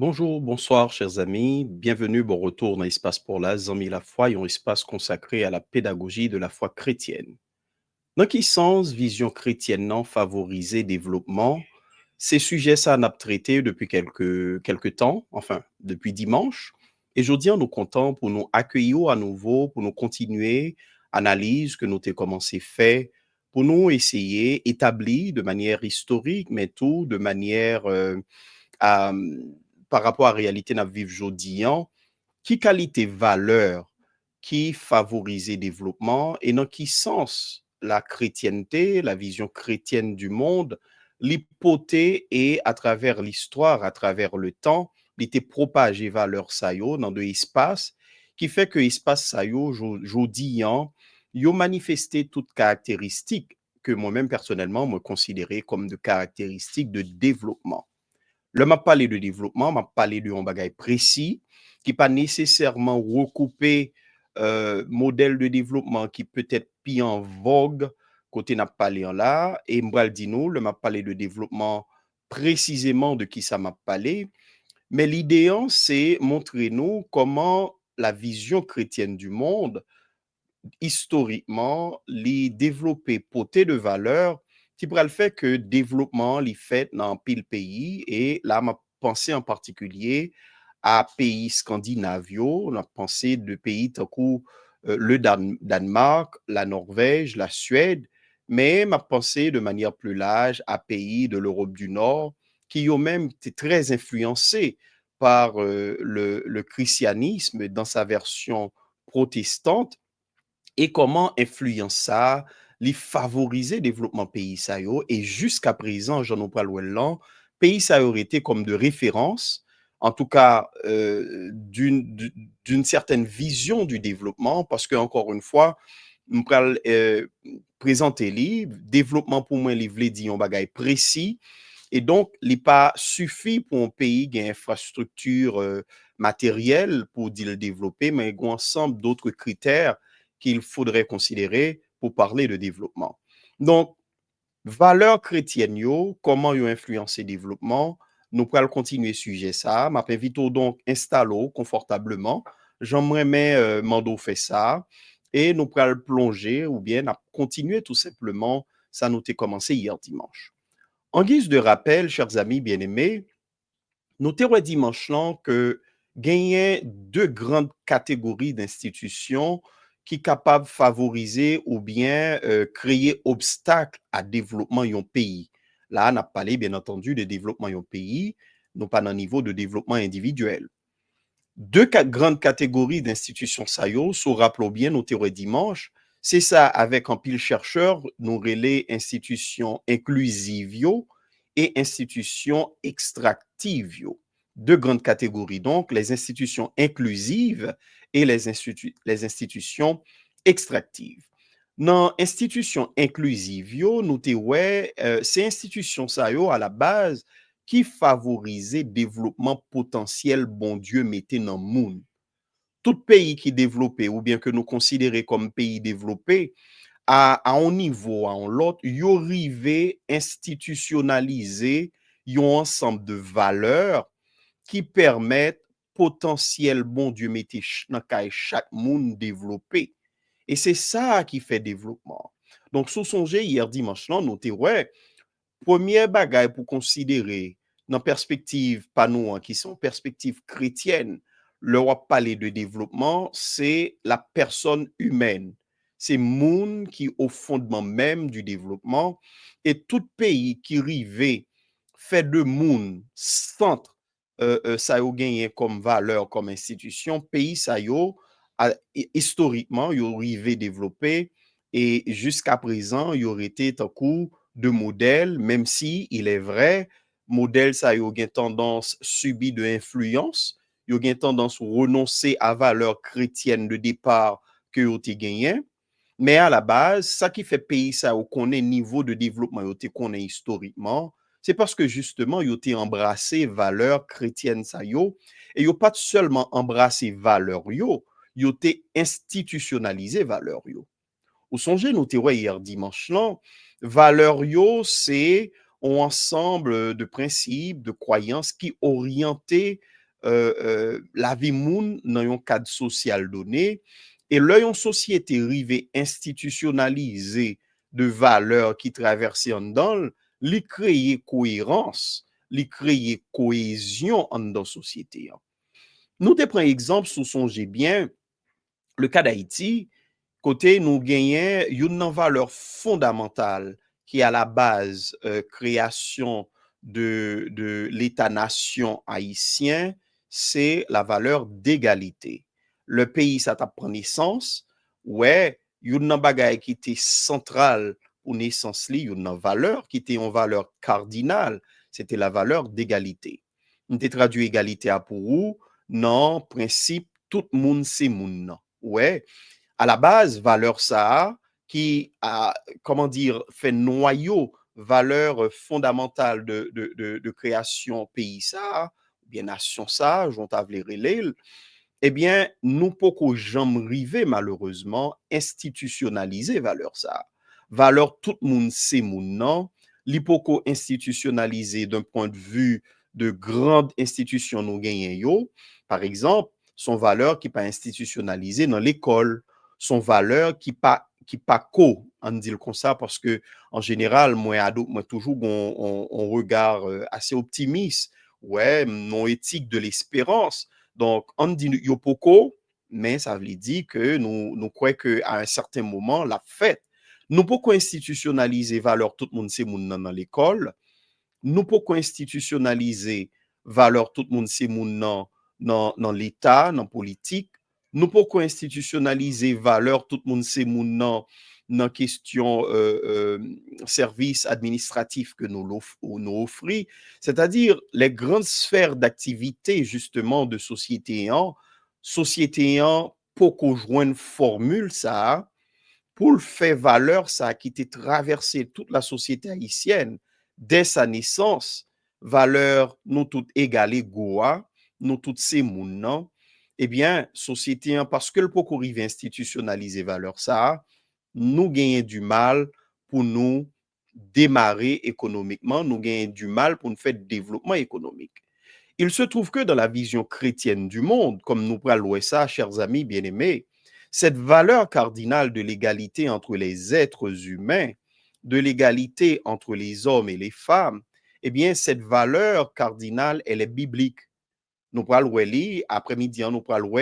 Bonjour, bonsoir, chers amis. Bienvenue, bon retour dans Espace pour la Zami la foi, un espace consacré à la pédagogie de la foi chrétienne. Dans qui sens vision chrétienne non favoriser développement? Ces sujets, ça n'a traité depuis quelques temps, enfin, depuis dimanche. Et aujourd'hui, nous comptons pour nous accueillir à nouveau, pour nous continuer analyse que nous avons commencé fait, pour nous essayer établir de manière historique, mais tout de manière à, par rapport à la réalité dans vivre aujourd'hui, qui qualité valeur qui favorise le développement et dans qui sens la chrétienté, la vision chrétienne du monde, l'hypothèse et à travers l'histoire, à travers le temps, il était propagé valeur ça yo dans de espace qui fait que espace ça yo jodi yo manifesté toutes caractéristiques que moi-même personnellement me considérais comme de caractéristiques de développement. Le m'a parlé de développement, m'a parlé de un bagage précis qui pas nécessairement recouper modèle de développement qui peut être plus en vogue côté n'a parlé en là et m'bral dit nous le m'a parlé de développement précisément de qui ça m'a parlé, mais l'idée c'est montrer nous comment la vision chrétienne du monde historiquement les développer poté de valeur qui pourrait le fait que développement les fait dans pile pays et là m'a pensé en particulier à pays scandinaviaux, on a pensé de pays tant que le Danemark, la Norvège, la Suède, mais m'a pensé de manière plus large à pays de l'Europe du Nord qui ont même été très influencés par le christianisme dans sa version protestante et comment influence ça, les favoriser le développement pays ça yo, et jusqu'à présent, j'en ai pas loin pays ça aurait été comme de référence, en tout cas d'une certaine vision du développement, parce que encore une fois, nous pral présenter li développement pour moi li vle di un bagay précis et donc il pas suffit pour un pays qui a une infrastructure matérielle pour dire le développer, mais il y a un ensemble d'autres critères qu'il faudrait considérer pour parler de développement. Donc, valeurs chrétiennes, comment ils ont influencé le développement, nous allons continuer sujet ça. M'invite donc installer confortablement. J'aimerais mando fait ça et nous allons plonger ou bien continuer tout simplement. Ça nous a commencé hier dimanche. En guise de rappel, chers amis bien-aimés, nous avons dimanche là que gagner deux grandes catégories d'institutions qui sont capables de favoriser ou bien créer obstacle à développement d'un pays. Là, on a parlé bien entendu de développement d'un pays, non pas dans le niveau de développement individuel. Deux grandes catégories d'institutions ça yo, so rappelons bien nous théories dimanche, c'est ça avec un pile chercheur, nous relais institutions inclusives yo et institutions extractives yo. Deux grandes catégories donc, les institutions inclusives et les institutions extractives. Dans institutions inclusives yo, nous te ouais, ces institutions ça yo à la base qui favorisait développement potentiel bon Dieu mettait dans le monde. Tout pays qui développé ou bien que nous considérons comme pays développé à un niveau, à un autre, yo rivé institutionnaliser un ensemble de valeurs qui permettent potentiel bon Dieu mettait dans chaque monde développé. Et c'est ça qui fait développement. Donc, sous songer hier dimanche, là, nous ouais, premier bagay pour considérer dans perspective pas nous qui sont perspective chrétienne, le roi parler de développement, c'est la personne humaine. C'est monde qui au fondement même du développement et tout pays qui rive fait de monde centre ça yo gagné comme valeur comme institution, pays ça yo historiquement yo rive développer et jusqu'à présent il aurait été un coup de modèle, même si il est vrai, modèle ça yo gen tendance subit de influence, yo gen tendance renoncer à valeur chrétienne de départ que yo te gagné, mais à la base, ça qui fait pays ça yo connaît niveau de développement yo te connaît historiquement, c'est parce que justement yo te embrassé valeur chrétienne ça yo et yo pas seulement embrassé valeur yo te institutionnalisé valeur yo. Ou songez nous te hier dimanche là, valeur yo c'est un ensemble de principes, de croyances qui orientaient la vie moun dans un cadre social donné. Et là, une société rivée institutionnalisée de valeurs qui traversaient en dedans, li créer cohérence, li créer cohésion en dans la société. Nous te prenons exemple, sous songez bien, le cas d'Haïti, côté nous gagnons une valeur fondamentale qui est à la base création de l'État-nation haïtien, c'est la valeur d'égalité. Le pays, ça t'a pris naissance, ouais, une bagay qui était centrale pour naissance li, une valeur qui était une valeur cardinale, c'était la valeur d'égalité. On te traduit égalité à pour vous, non, principe, tout le monde c'est moun nan. Ouais, à la base, valeur ça, qui a, comment dire, fait noyau, valeur fondamentale de création pays ça, ou bien nation ça, j'ont avlé relève, eh bien, nous pouvons jamais river, malheureusement, institutionnaliser valeur ça. Valeur tout le monde, c'est mon nom. L'hypoco institutionnalisé d'un point de vue de grandes institutions nous gagnons. Par exemple, son valeur qui pas institutionnalisée dans l'école, son valeur qui pas co, on dit comme ça parce que en général, moi toujours on regard assez optimiste, ouais, non éthique de l'espérance. Donc, on dit yopoko, mais ça veut dire que nous croyons qu'à un certain moment, la fête, nous pouvons institutionnaliser valeur tout le monde, c'est moun dans l'école, nous pouvons institutionnaliser valeur tout le monde, c'est moun dans l'État, dans la politique, nous pouvons institutionnaliser valeur tout le monde, c'est moun dans question services administratifs que nous offrons, c'est-à-dire les grandes sphères d'activité justement de société en pour qu'on joigne formule ça pour le faire valeur ça qui était traversé toute la société haïtienne dès sa naissance, valeur nous toutes égalées goa, nous toutes ces moun nan, eh bien société en parce que le pour qu'on arrive institutionnaliser valeur ça, nous gagnons du mal pour nous démarrer économiquement, nous gagnons du mal pour nous faire développement économique. Il se trouve que dans la vision chrétienne du monde, comme nous parlons ça, chers amis bien-aimés, cette valeur cardinale de l'égalité entre les êtres humains, de l'égalité entre les hommes et les femmes, eh bien, cette valeur cardinale, elle est biblique. Nous parlons après-midi, nous parlons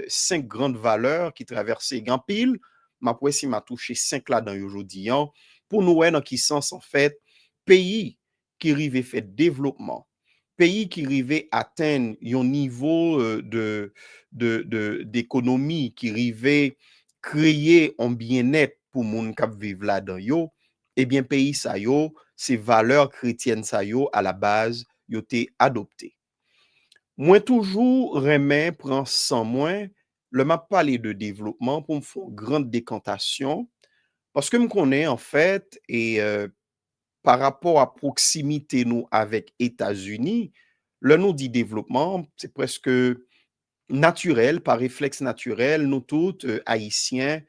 5 grandes valeurs qui traversent grand pile. Ma si m'a touché 5 là dans aujourd'hui pour nous dans qui sens en fait pays qui rive fait développement, pays qui rive atteindre un niveau d'économie qui rive créer un bien-être pour moun k'ap vivre là dans yo, eh bien pays ça yo, ces valeurs chrétiennes ça yo à la base yo été adopté. Moi toujours remè prend sans moins le m'a parlé de développement pour me faire une grande décantation parce que me connais en fait et par rapport à proximité nous avec États-Unis, le nous dit développement, c'est presque naturel, par réflexe naturel, nous tous haïtiens,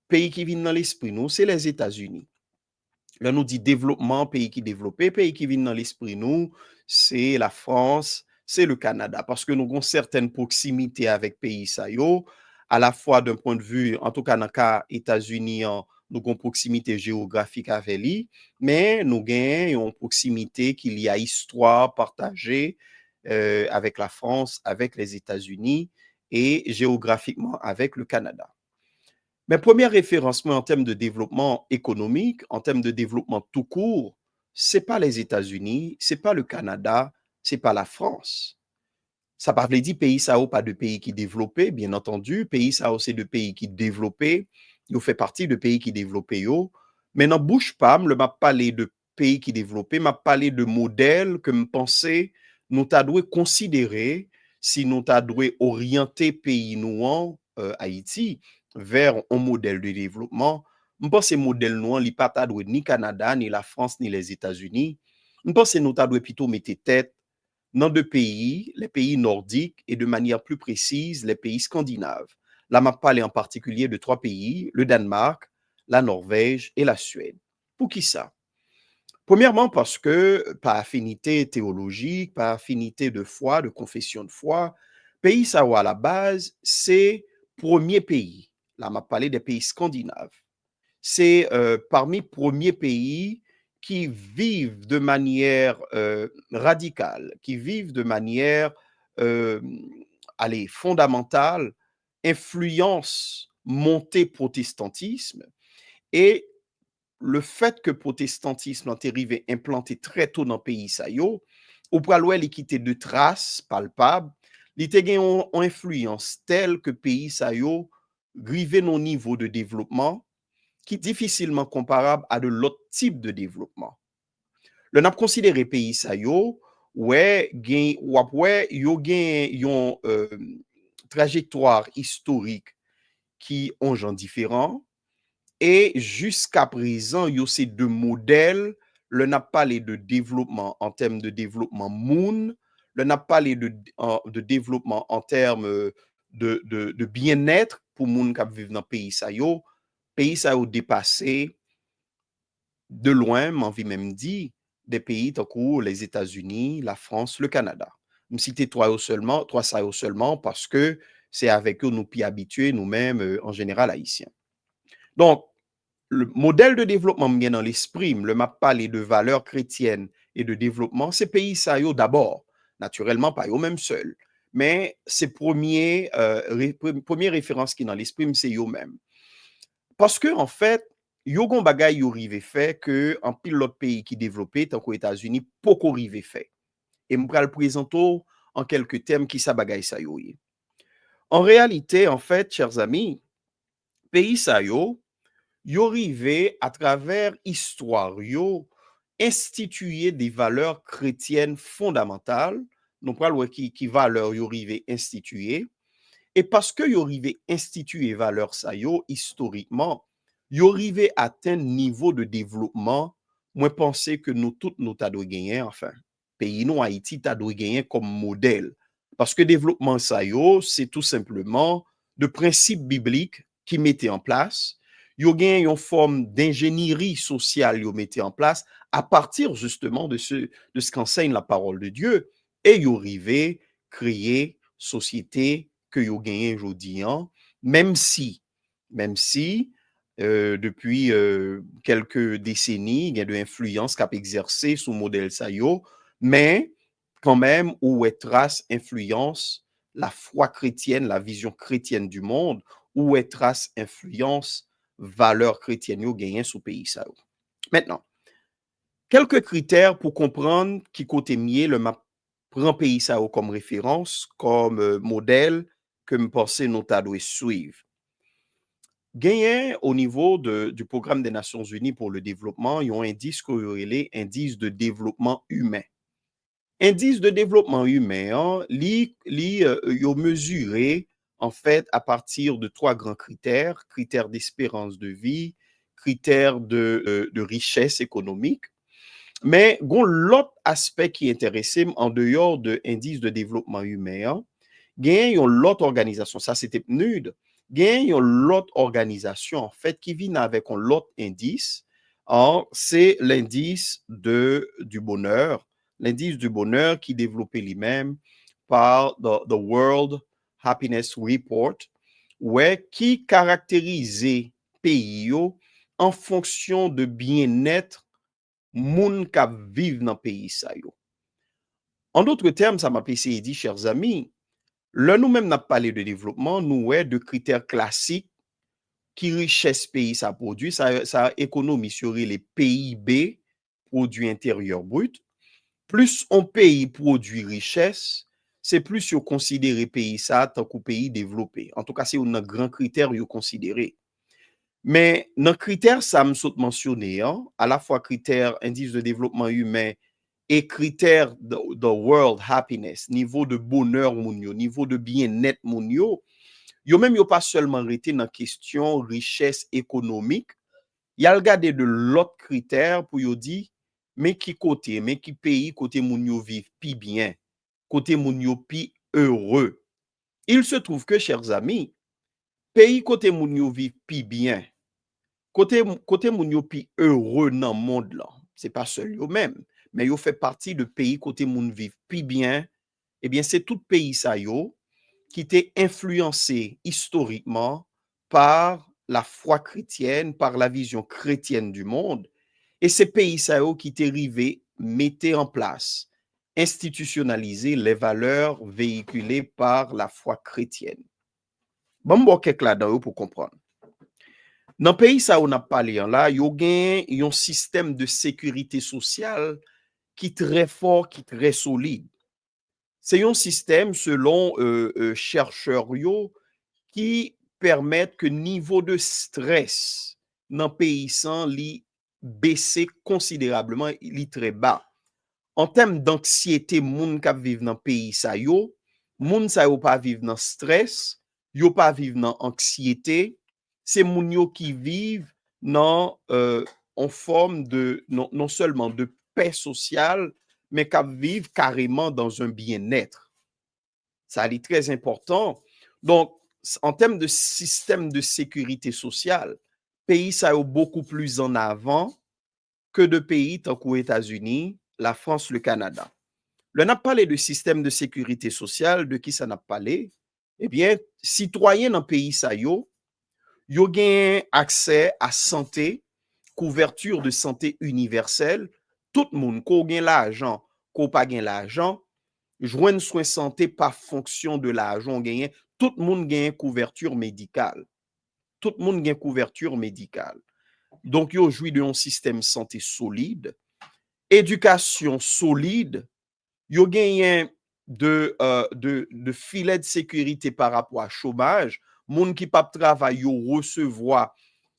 pays qui viennent dans l'esprit nous, c'est les États-Unis. Là, nous dit développement, pays qui développé, pays qui viennent dans l'esprit nous, c'est la France, c'est le Canada. Parce que nous avons certaines proximités avec pays ça yo, à la fois d'un point de vue, en tout cas dans le cas États-Unis, nous avons proximité géographique avec lui, mais nous avons une proximité qu'il y a histoire partagée avec la France, avec les États-Unis et géographiquement avec le Canada. Mais premier référencement en termes de développement économique, en termes de développement tout court, c'est pas les États-Unis, c'est pas le Canada, c'est pas la France. Ça parle dit pays ça ou pas de pays qui développés, bien entendu, pays ça c'est de pays qui développés, yo fait partie de pays qui développés yo. Mais n'en bouge pas, me m'a parlé de pays qui développés, m'a parlé de modèles que me pensais nous t'a doué considérer si nous t'a doué orienter pays nous en Haïti vers un modèle de développement. Je pense que modèle nous li pas t'a doué ni Canada, ni la France, ni les États-Unis. Je pense que nous t'a doué plutôt mettre tête dans 2 pays, les pays nordiques et de manière plus précise, les pays scandinaves. Là, m'a parlé en particulier de 3 pays, le Danemark, la Norvège et la Suède. Pour qui ça? Premièrement, parce que par affinité théologique, par affinité de foi, de confession de foi, pays ça ou à la base, c'est premier pays. Là, m'a parlé des pays scandinaves. C'est parmi premiers pays qui vivent de manière radicale, qui vivent de manière euh, allez, fondamentale, influence montée protestantisme et le fait que protestantisme est arrivé implanté très tôt dans le pays ça yo, ou pral wè li quitté de traces palpables, li te gen une influence telle que pays ça yo rive non niveau de développement qui est difficilement comparable à de l'autre type de développement. Le n'a considéré pays ça yo, ouais, gen, wap ouais, yo gen yon trajectoire historique qui ont gens différents et jusqu'à présent, yo c'est deux modèles. Le n'a parlé de développement en termes de développement moun, le n'a parlé de développement en termes de bien-être pour moun qui vivent dans le pays ça yo. Pays ça yo dépassé de loin, m'envie même dit, des pays tant que les États-Unis, la France, le Canada. Me citer trois ça yo seulement parce que c'est avec eux nous plus habitués nous-mêmes en général haïtiens. Donc le modèle de développement bien dans l'esprit, le m'a parlé de valeurs chrétiennes et de développement, ces pays ça yo d'abord, naturellement pas eux même seuls, mais ces premières références qui dans l'esprit c'est eux même. Parce que en fait, yo gon bagay yo rive fait que en pile l'autre pays qui développé tant qu'aux États-Unis poko rive fait. Et m'pral présenter en quelques termes qui sa bagay ça yo. En réalité, en fait, chers amis, pays ça yo rive à travers histoire, yo instituer des valeurs chrétiennes fondamentales, non pral wè qui valeur yo rive instituer, et parce que yo rive instituer valeurs sa yo historiquement, yo rive atteindre niveau de développement, moi penser que nous toutes nous ta doit gagner enfin. Pays nous Haïti ta doit gagner comme modèle parce que développement sa yo, c'est tout simplement de principes bibliques qui mettaient en place. Yo gen une forme d'ingénierie sociale yo mettez en place à partir justement de ce qu'enseigne la parole de Dieu et yo rive créer société que yo gagné aujourd'hui, même si, depuis quelques décennies, il y a de influence qu'a exercé sous modèle ça yo, mais quand même où est trace influence la foi chrétienne, la vision chrétienne du monde, où est trace influence valeur chrétienne yo gagné sous pays ça yo. Maintenant, quelques critères pour comprendre qui côté mieux le map prend pays ça comme référence, comme modèle que me pensez nous ta doit suivre. Gagné au niveau du programme des Nations Unies pour le développement, ils ont un indice qu'on appelle indice de développement humain. Indice de développement humain, hein, yo mesuré en fait à partir de trois grands critères, critères d'espérance de vie, critères de richesse économique. Mais gon l'autre aspect qui intéresse en dehors de indice de développement humain, gen yon l'autre organisation, ça c'était PNUD, gen yon l'autre organisation en fait qui vient avec un l'autre indice, c'est l'indice du bonheur, l'indice du bonheur qui est développé lui-même par the World Happiness Report, ouais, qui caractérise pays yo en fonction de bien-être moun k'ap vive dans pays sa yo. En d'autres termes, ça m'a essayé dit, chers amis, là nous-mêmes n'a parlé de développement, nous ouais de critères classiques qui richesse pays ça produit, ça économie sur les PIB, produit intérieur brut, plus on pays produit richesse, c'est plus yo considérer pays ça tant que pays développé. En tout cas, c'est un grand critère yo considéré. Mais dans critères ça me saute mentionné, hein, à la fois critères indice de développement humain et critères de world happiness, niveau de bonheur moun yo, niveau de bien-être moun yo même yo pas seulement arrêté dans question richesse économique, y a regardé de l'autre critère pour yo dit mais qui pays côté moun yo vivent pi bien, côté moun yo pi heureux. Il se trouve que chers amis, pays côté moun yo vivent pi bien, côté moun yo pi heureux dans le monde là. c'est pas seul eux-mêmes, mais ils fait partie de pays côté moun vivre. Puis bien, eh bien, c'est tout pays ça yo qui était influencé historiquement par la foi chrétienne, par la vision chrétienne du monde. Et ces pays ça yo qui étaient arrivés mettaient en place, institutionnaliser les valeurs véhiculées par la foi chrétienne. Bon, bon, quelques là-dedans pour comprendre. Dans le pays ça on a parlé là, il y a un système de sécurité sociale qui est très fort, qui est très solide. C'est un système selon chercheurs yo, qui permettent que niveau de stress dans le pays sans li baisser considérablement, li très bas. En termes d'anxiété, moun k'ap vive dans pays sa yo, moun sa yo pas vivre dans stress, yo pas vivre dans anxiété, c'est moun yo qui vivent dans en forme de non seulement de paix sociale, mais k'ap vivre carrément dans un bien-être. Ça est très important. Donc, en termes de système de sécurité sociale, pays ça est beaucoup plus en avant que de pays tant qu'aux États-Unis, la France, le Canada. Le n'a parlé de système de sécurité sociale, de qui ça n'a parlé? Eh bien, citoyens dans pays ça yo gagnent accès à santé, couverture de santé universelle. Tout le monde, qu'on gagne l'argent, qu'on pas gagne l'argent, joindre soins santé par fonction de l'argent gagné, tout le monde gagne couverture médicale. Tout le monde gagne couverture médicale. Donc, yo jouit d'un système santé solide, éducation solide, yo gagne de filet de sécurité par rapport à chômage, moun qui pas travail yo recevoir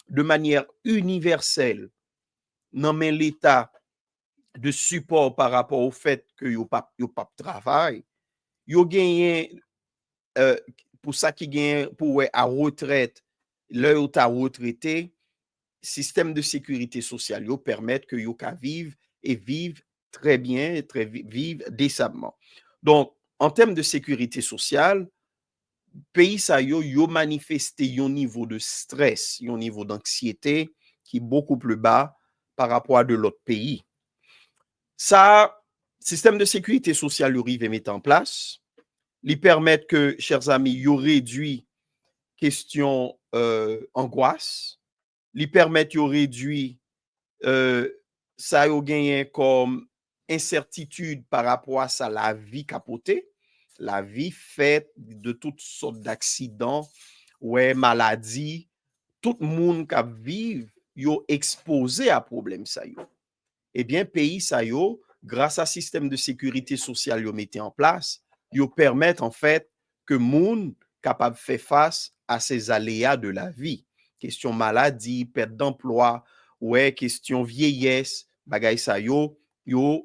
de manière universelle non mais l'état de support par rapport au fait que yo pas travail, yo gagne pour ça qui gagne pour à retraite, là où ta retraité, système de sécurité sociale yo permettre que yo ka vivre et vivre très bien, vivre décemment. Donc, en termes de sécurité sociale, pays ça yo manifesté un niveau de stress, un niveau d'anxiété qui est beaucoup plus bas par rapport à de l'autre pays. Ça, système de sécurité sociale yo rive mettre en place, lui permettre que, chers amis, yo réduit question angoisse, lui permettre yo réduit ça yo gagné comme incertitude par rapport à ça la vie capotée, la vie faite de toutes sortes d'accidents, ouais, maladies, tout le monde qui vit yo exposé à problème ça yo. Eh bien pays ça yo grâce à système de sécurité sociale yo mette en place, yo permettent en fait que moun capable faire face à ces aléas de la vie, question maladie, perte d'emploi, ouais, question vieillesse, bagay sa yo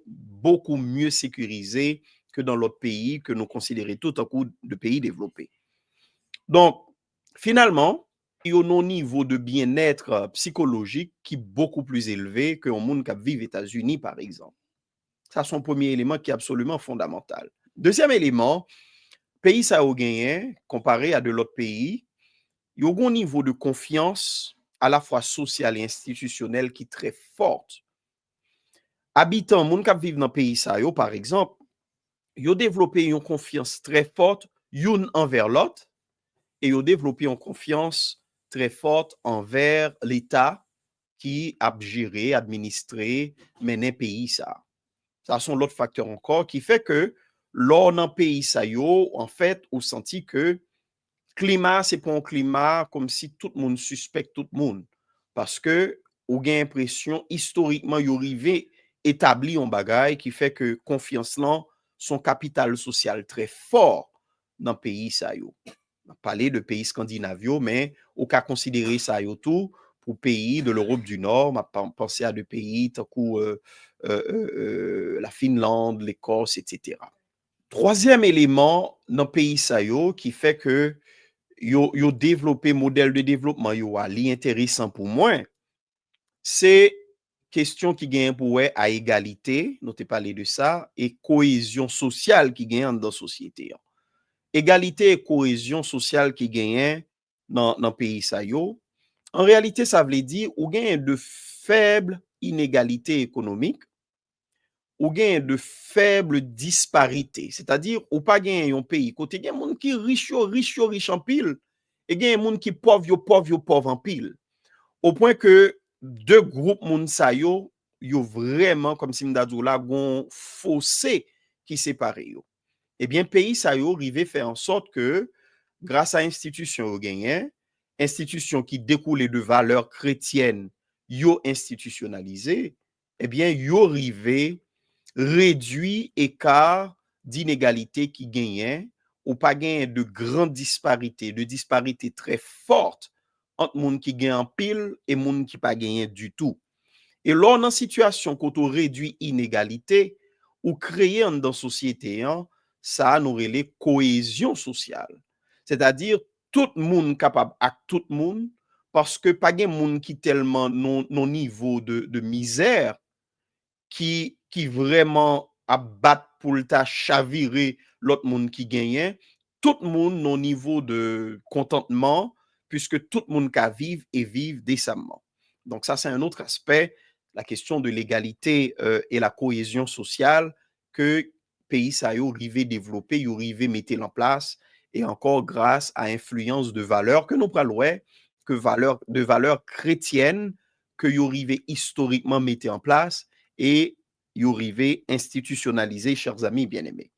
beaucoup mieux sécurisé que dans l'autre pays que nous considérons tout en coup de pays développés. Donc, finalement, il y a un niveau de bien-être psychologique qui est beaucoup plus élevé que un monde qui vit aux États-Unis, par exemple. Ça, c'est son premier élément qui est absolument fondamental. Deuxième élément, pays ça a gagné, comparé à de l'autre pays, il y a un niveau de confiance à la fois sociale et institutionnelle qui est très forte. Habitants, moun qui vivent dans le pays ça, par exemple, ils ont développé une confiance très forte l'un envers l'autre et ils ont développé une confiance très forte envers l'État qui a géré, administré, mené pays ça. Ça sont l'autre facteur encore qui fait que lors d'un pays ça en fait, on sentit que climat c'est pas un climat comme si tout le monde suspecte tout le monde parce que on a l'impression historiquement yo arrivé établi un bagage qui fait que confiance là son capital social très fort dans le pays ça yo. On a parlé de pays scandinaviaux mais on a considéré ça yo tout pour pays de l'Europe du Nord, on a pensé à des pays tant que la Finlande, l'Écosse, etc. Troisième élément dans le pays ça yo qui fait que yo développé modèle de développement yo ali intéressant pour moi, c'est question qui gagne pour à égalité, nous t'ai parlé de ça, et cohésion sociale qui gagne dans la société. Égalité et cohésion sociale qui gagne dans le pays ça yo. En réalité, ça veut dire ou gagne de faibles inégalité économique, ou gen de faible disparité. C'est-à-dire, ou pas gen yon pays, côté gen moun qui riche riche en pile, et gen moun qui pauvre en pile. Au point que deux groupes moun sa yo vraiment, comme si m'dadou la, gon fossé qui sépare yo. Eh bien, pays sa yo rive fait en sorte que, grâce à institution yo genyen, institution qui découlait de valeurs chrétiennes, yo institutionnalisé, eh bien, yo rive réduit écart d'inégalité qui gagnent ou pas gagner de grandes disparités, de disparités très fortes entre moun qui gagne en pile et moun qui pas gagné du tout. Et là, dans situation quand on réduit inégalité ou créer dans société, hein, ça nous relève cohésion sociale. C'est-à-dire tout le monde capable à tout le monde parce que pas gen moun qui tellement non niveau de misère qui vraiment abat pour le ta chavirer l'autre monde qui gagne, tout le monde au niveau de contentement, puisque tout le monde ka vivre et vivre décemment. Donc ça, c'est un autre aspect, la question de l'égalité et la cohésion sociale que pays ça yo rivé développer, yo rivé mettre en place, et encore grâce à influence de valeurs que nous prenons, que valeurs chrétiennes que yo rivé historiquement mettre en place et yo rivé institutionnalisé, chers amis bien-aimés.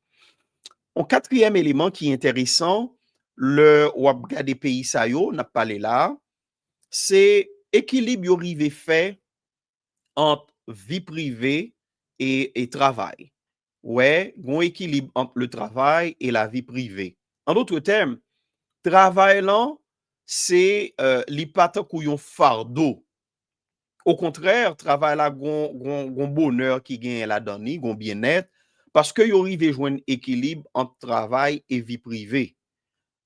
Un quatrième élément qui est intéressant, le wap gade pays sa yo, n'a parlé là, c'est équilibre yo rivé fait entre vie privée et travail. Ouais, bon équilibre entre le travail et la vie privée. En d'autres termes, travail là, c'est li pata kou yon fardeau. Au contraire, travail là gon bonheur qui gagne la dani, gon bien-être parce que yo rive joindre équilibre entre travail et vie privée,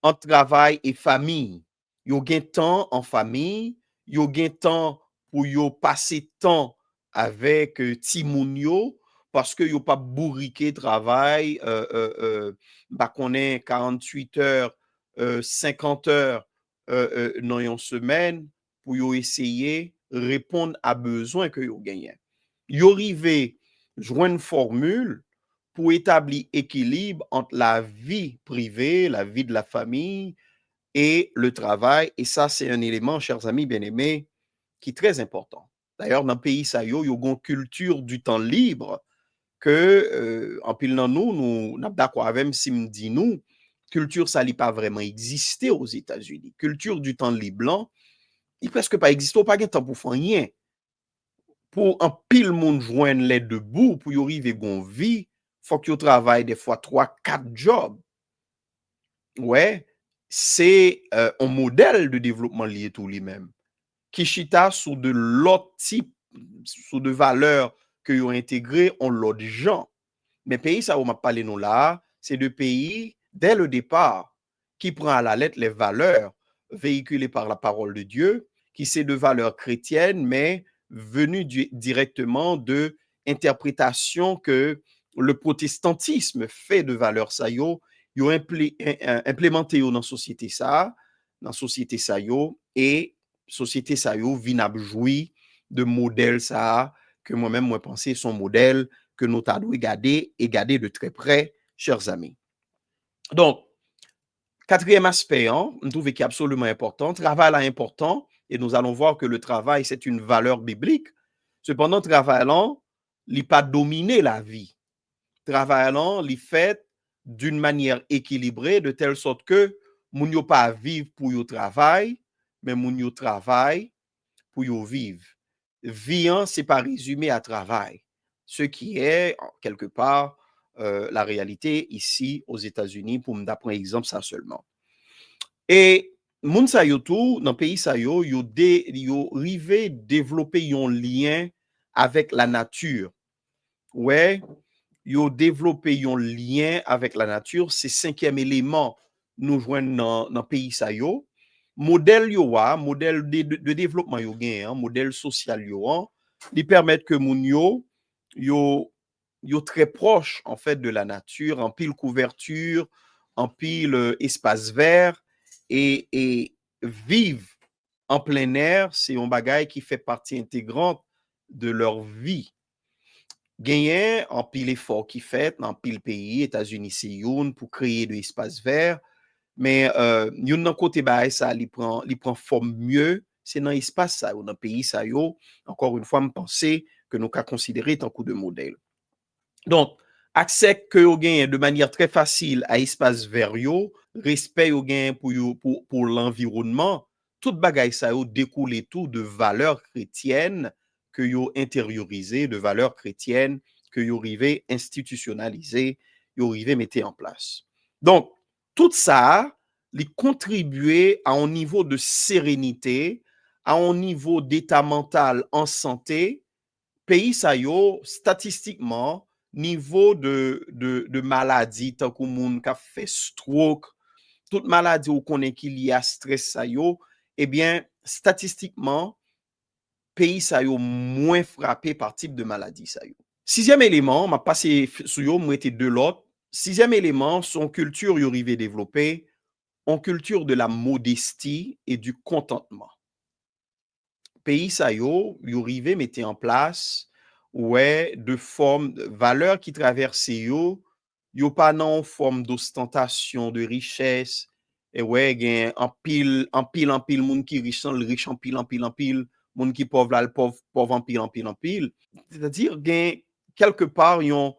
entre travail et famille. Yo gen temps en famille, yo gen temps pour yo passer temps avec ti moun yo parce que yo pas bourriqué travail bah konnen 48 heures 50 heures dans une semaine pour yo essayer répondre à besoin que yo gagné. Yo rive joindre une formule pour établir équilibre entre la vie privée, la vie de la famille et le travail. Et ça, c'est un élément, chers amis bien-aimés, qui est très important. D'ailleurs, dans le pays, ça y a une culture du temps libre que, en pile dans nous n'avons d'accord avec si me dit nous, culture, ça n'a pas vraiment existé aux États-Unis. Culture du temps libre blanc, il presque pas existé, pas de temps pour faire rien. Pour un pile monde joindre les debout, pour y arriver gon vie, faut que tu travailles des fois 3-4 jobs. Ouais, c'est un modèle de développement lié tout lui-même. Qui chita sous de l'autre type, sous de valeurs que ont intégré en l'autre gens. Mais pays, ça, on m'a parlé nous là, c'est de pays, dès le départ, qui prend à la lettre les valeurs véhiculées par la parole de Dieu, qui c'est de valeurs chrétiennes, mais venues directement de interprétations que le protestantisme fait de valeurs ça yo implémenté dans la société ça, et société ça yo vinab joui de modèle ça que moi-même moi pensé son modèle que nous t'avons regardé et garder de très près, chers amis. Donc, quatrième aspect, hein, je trouve qui est absolument important, travail là important, et nous allons voir que le travail, c'est une valeur biblique. Cependant, travail là, il n'a pas dominé la vie. Travail là, il fait d'une manière équilibrée, de telle sorte que moun yo pas vivre pour yo travail, mais moun yo travail pour yo vivre. Vie, c'est pas résumé à travail. Ce qui est, quelque part, la réalité ici aux États-Unis, pour me prendre exemple ça seulement. Et moun sa yo tout, dans le pays sa yo rivé développer un lien avec la nature. Ouais, yo développé un lien avec la nature, c'est cinquième élément nous joignent dans pays sa yo. Modèle yo modèle de développement yo gen, hein, modèle social yo, ils permettent que moun yo très proche en fait de la nature, en pile couverture, en pile espace vert et vivre en plein air, c'est un bagage qui fait partie intégrante de leur vie. Genyen en pile effort qui fait dans pile pays, États-Unis c'est youn pour créer de espaces verts, mais yon nan kote bae ça li prend forme mieux, c'est dans espace ça ou dans pays ça yo, encore une fois me penser que nous ka considérer tant coup de modèle. Donc, accès que yo gen de manière très facile à espace vert yo, respect yo gen pour l'environnement, tout bagay ça yo découle tout de valeurs chrétiennes que yo intériorisé, de valeurs chrétiennes que yo rivé institutionnaliser, yo rivé mettre en place. Donc, tout ça, li contribuer à un niveau de sérénité, à un niveau d'état mental en santé, pays sa yo, statistiquement, niveau de maladie, tant que moun ka fait stroke, toute maladie ou konen ki li a stress sa yo, eh bien, statistiquement, pays sa yo moins frappé par type de maladie sa yo. Sixième élément, m'a passé sou yo, mwete deux l'autre. Sixième élément, son culture yo rive développé, en culture de la modestie et du contentement. Pays sa yo rive mette en place ouais de forme de valeur qui traverse yo pas non forme d'ostentation de richesse et ouais gen en pile moun qui riche le riche en pile moun qui pauvre là le pauvre en pile c'est-à-dire gen quelque part yon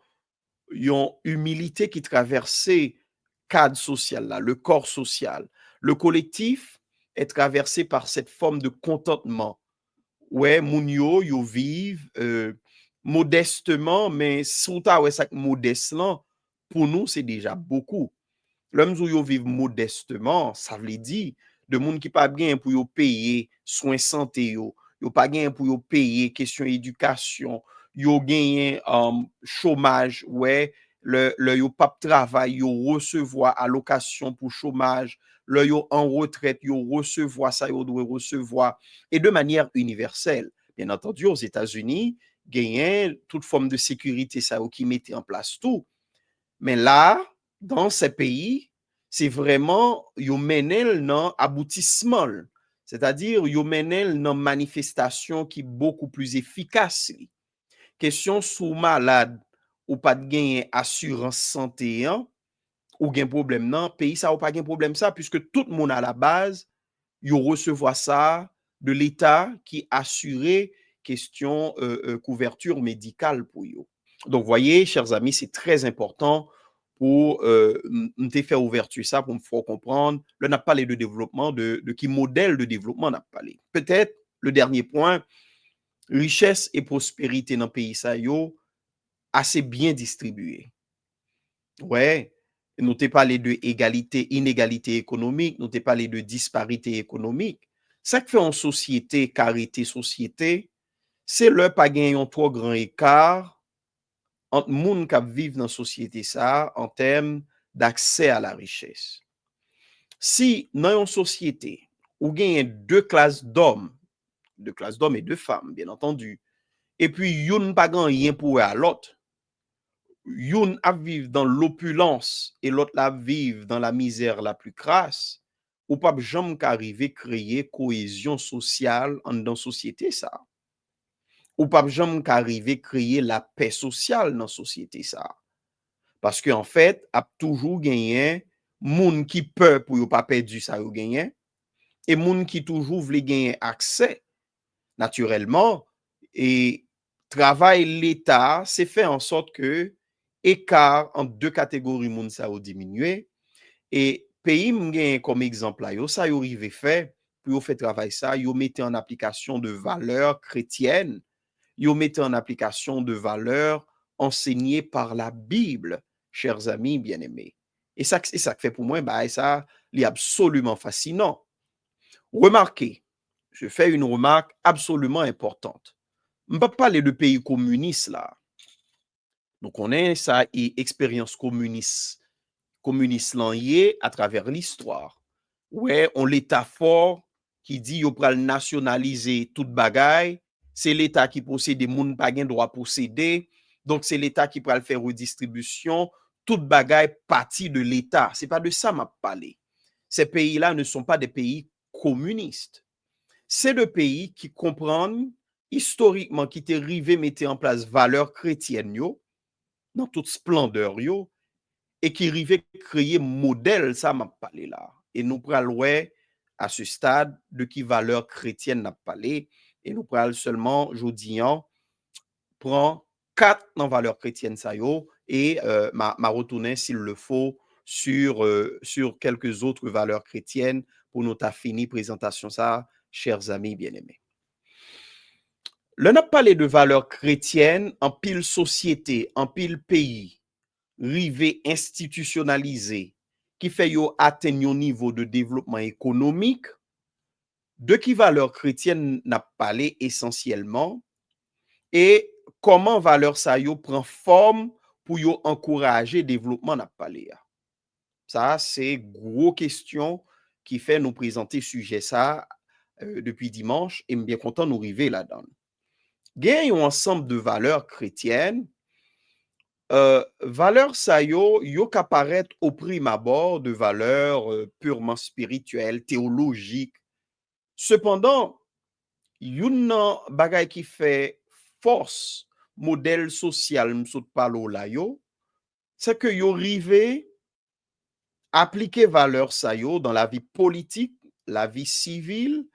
humilité qui traverse cadre social là le corps social le collectif est traversé par cette forme de contentement. Ouais, moun yo vive modestement, mais sou ta ouais ça modeste là, pour nous c'est déjà beaucoup. L'homme yo vive modestement, ça veut dire de moun qui pas bien pour yo payer soins santé yo pas bien pour yo payer question éducation, yo gagner chômage, ouais, le yo pas travail, yo recevoir allocation pour chômage, le yo en retraite, yo recevoir ça yo doit recevoir et de manière universelle. Bien entendu aux États-Unis, gagner toute forme de sécurité ça qui mettait en place tout. Mais là, dans ces pays, c'est vraiment, yo menel nan aboutissement. C'est-à-dire, yo menel nan manifestation qui beaucoup plus efficace. Question sou malade ou pas de gain assurance santé, hein, ou gen problème nan, pays ça ou pas gen problème ça, puisque tout le monde à la base, yo recevoir ça de l'État qui assurait question couverture médicale pour yo. Donc, voyez, chers amis, c'est très important pour me faire ouverture ça, pour me faire comprendre. Là, on a parlé de développement, de qui modèle de développement on a parlé. Peut-être le dernier point, richesse et prospérité dans le pays ça yo, assez bien distribué. Ouais, nous t'ai parlé de égalité, inégalité économique, nous t'ai parlé de disparité économique. Ça qui fait en société, carité société, c'est le pas gagner un trop grand écart entre moun qui vivent dans la société ça en termes d'accès à la richesse. Si dans une société où il y a deux classes d'hommes et de femmes, bien entendu, et puis yon pas rien pour à l'autre, yon a vivre dans l'opulence et l'autre la vivre dans la misère la plus crasse, ou pas jamais qu'arriver créer cohésion sociale dans société ça. Ou pas jamais qu'arriver créer la paix sociale dans société ça. Parce que en fait, a toujours gagné moun qui peur pour yo pas perdu ça yo gagné et moun qui toujours vle gagner accès naturellement et travail l'État c'est fait en sorte que écart entre deux catégories moun ça a diminué et pays m'gagne comme exemple là yo ça yo rivé fait pour yo fait travail ça yo mettez en application de valeurs chrétiennes yo mettez en application de valeurs enseignées par la Bible, chers amis bien-aimés. Et ça fait pour moi, bah, ça, c'est absolument fascinant. Remarquez, je fais une remarque absolument importante. On ne peut pas parler de pays communistes là. Donc, on a ça et expérience communiste liée à travers l'histoire. Ouais, on l'État fort qui dit yo pral nationaliser toute bagaille, c'est l'État qui possède des moun pa gen droit posséder, donc c'est l'État qui pral faire redistribution, toute bagaille partie de l'État. C'est pas de ça m'a parlé. Ces pays-là ne sont pas des pays communistes. C'est des pays qui comprennent historiquement qui était arrivé mettre en place valeurs chrétiennes yo, dans toute splendeur yo, et qui arrivait créer modèle, ça m'a parlé là. Et nous prenons à ce stade de qui valeur chrétienne n'a parlé, et nous prenons seulement, je dis, prend 4 dans valeur chrétienne ça yo, et m'a retourné s'il le faut sur quelques autres valeurs chrétiennes pour nous ta fini présentation ça, chers amis bien-aimés. Le n'a parlé de valeurs chrétiennes en pile société, en pile pays, rivé institutionnalisé, qui fait yo atteindre un niveau de développement économique, de qui valeurs chrétiennes n'a parlé essentiellement, et comment valeur ça yo prend forme pour yo encourager développement n'a parlé. Ça, c'est gros question qui fait nous présenter sujet ça depuis dimanche, et bien content nous arriver là-dedans. Gagne un ensemble de valeurs chrétiennes. Valeurs ça yo qu'apparaît au prime abord de valeurs purement spirituelles, théologiques. Cependant, yon nan bagay qui fait force modèle social m'sot palo la yo, c'est que yo rive appliquer valeurs ça yo dans la vie politique, la vie civile,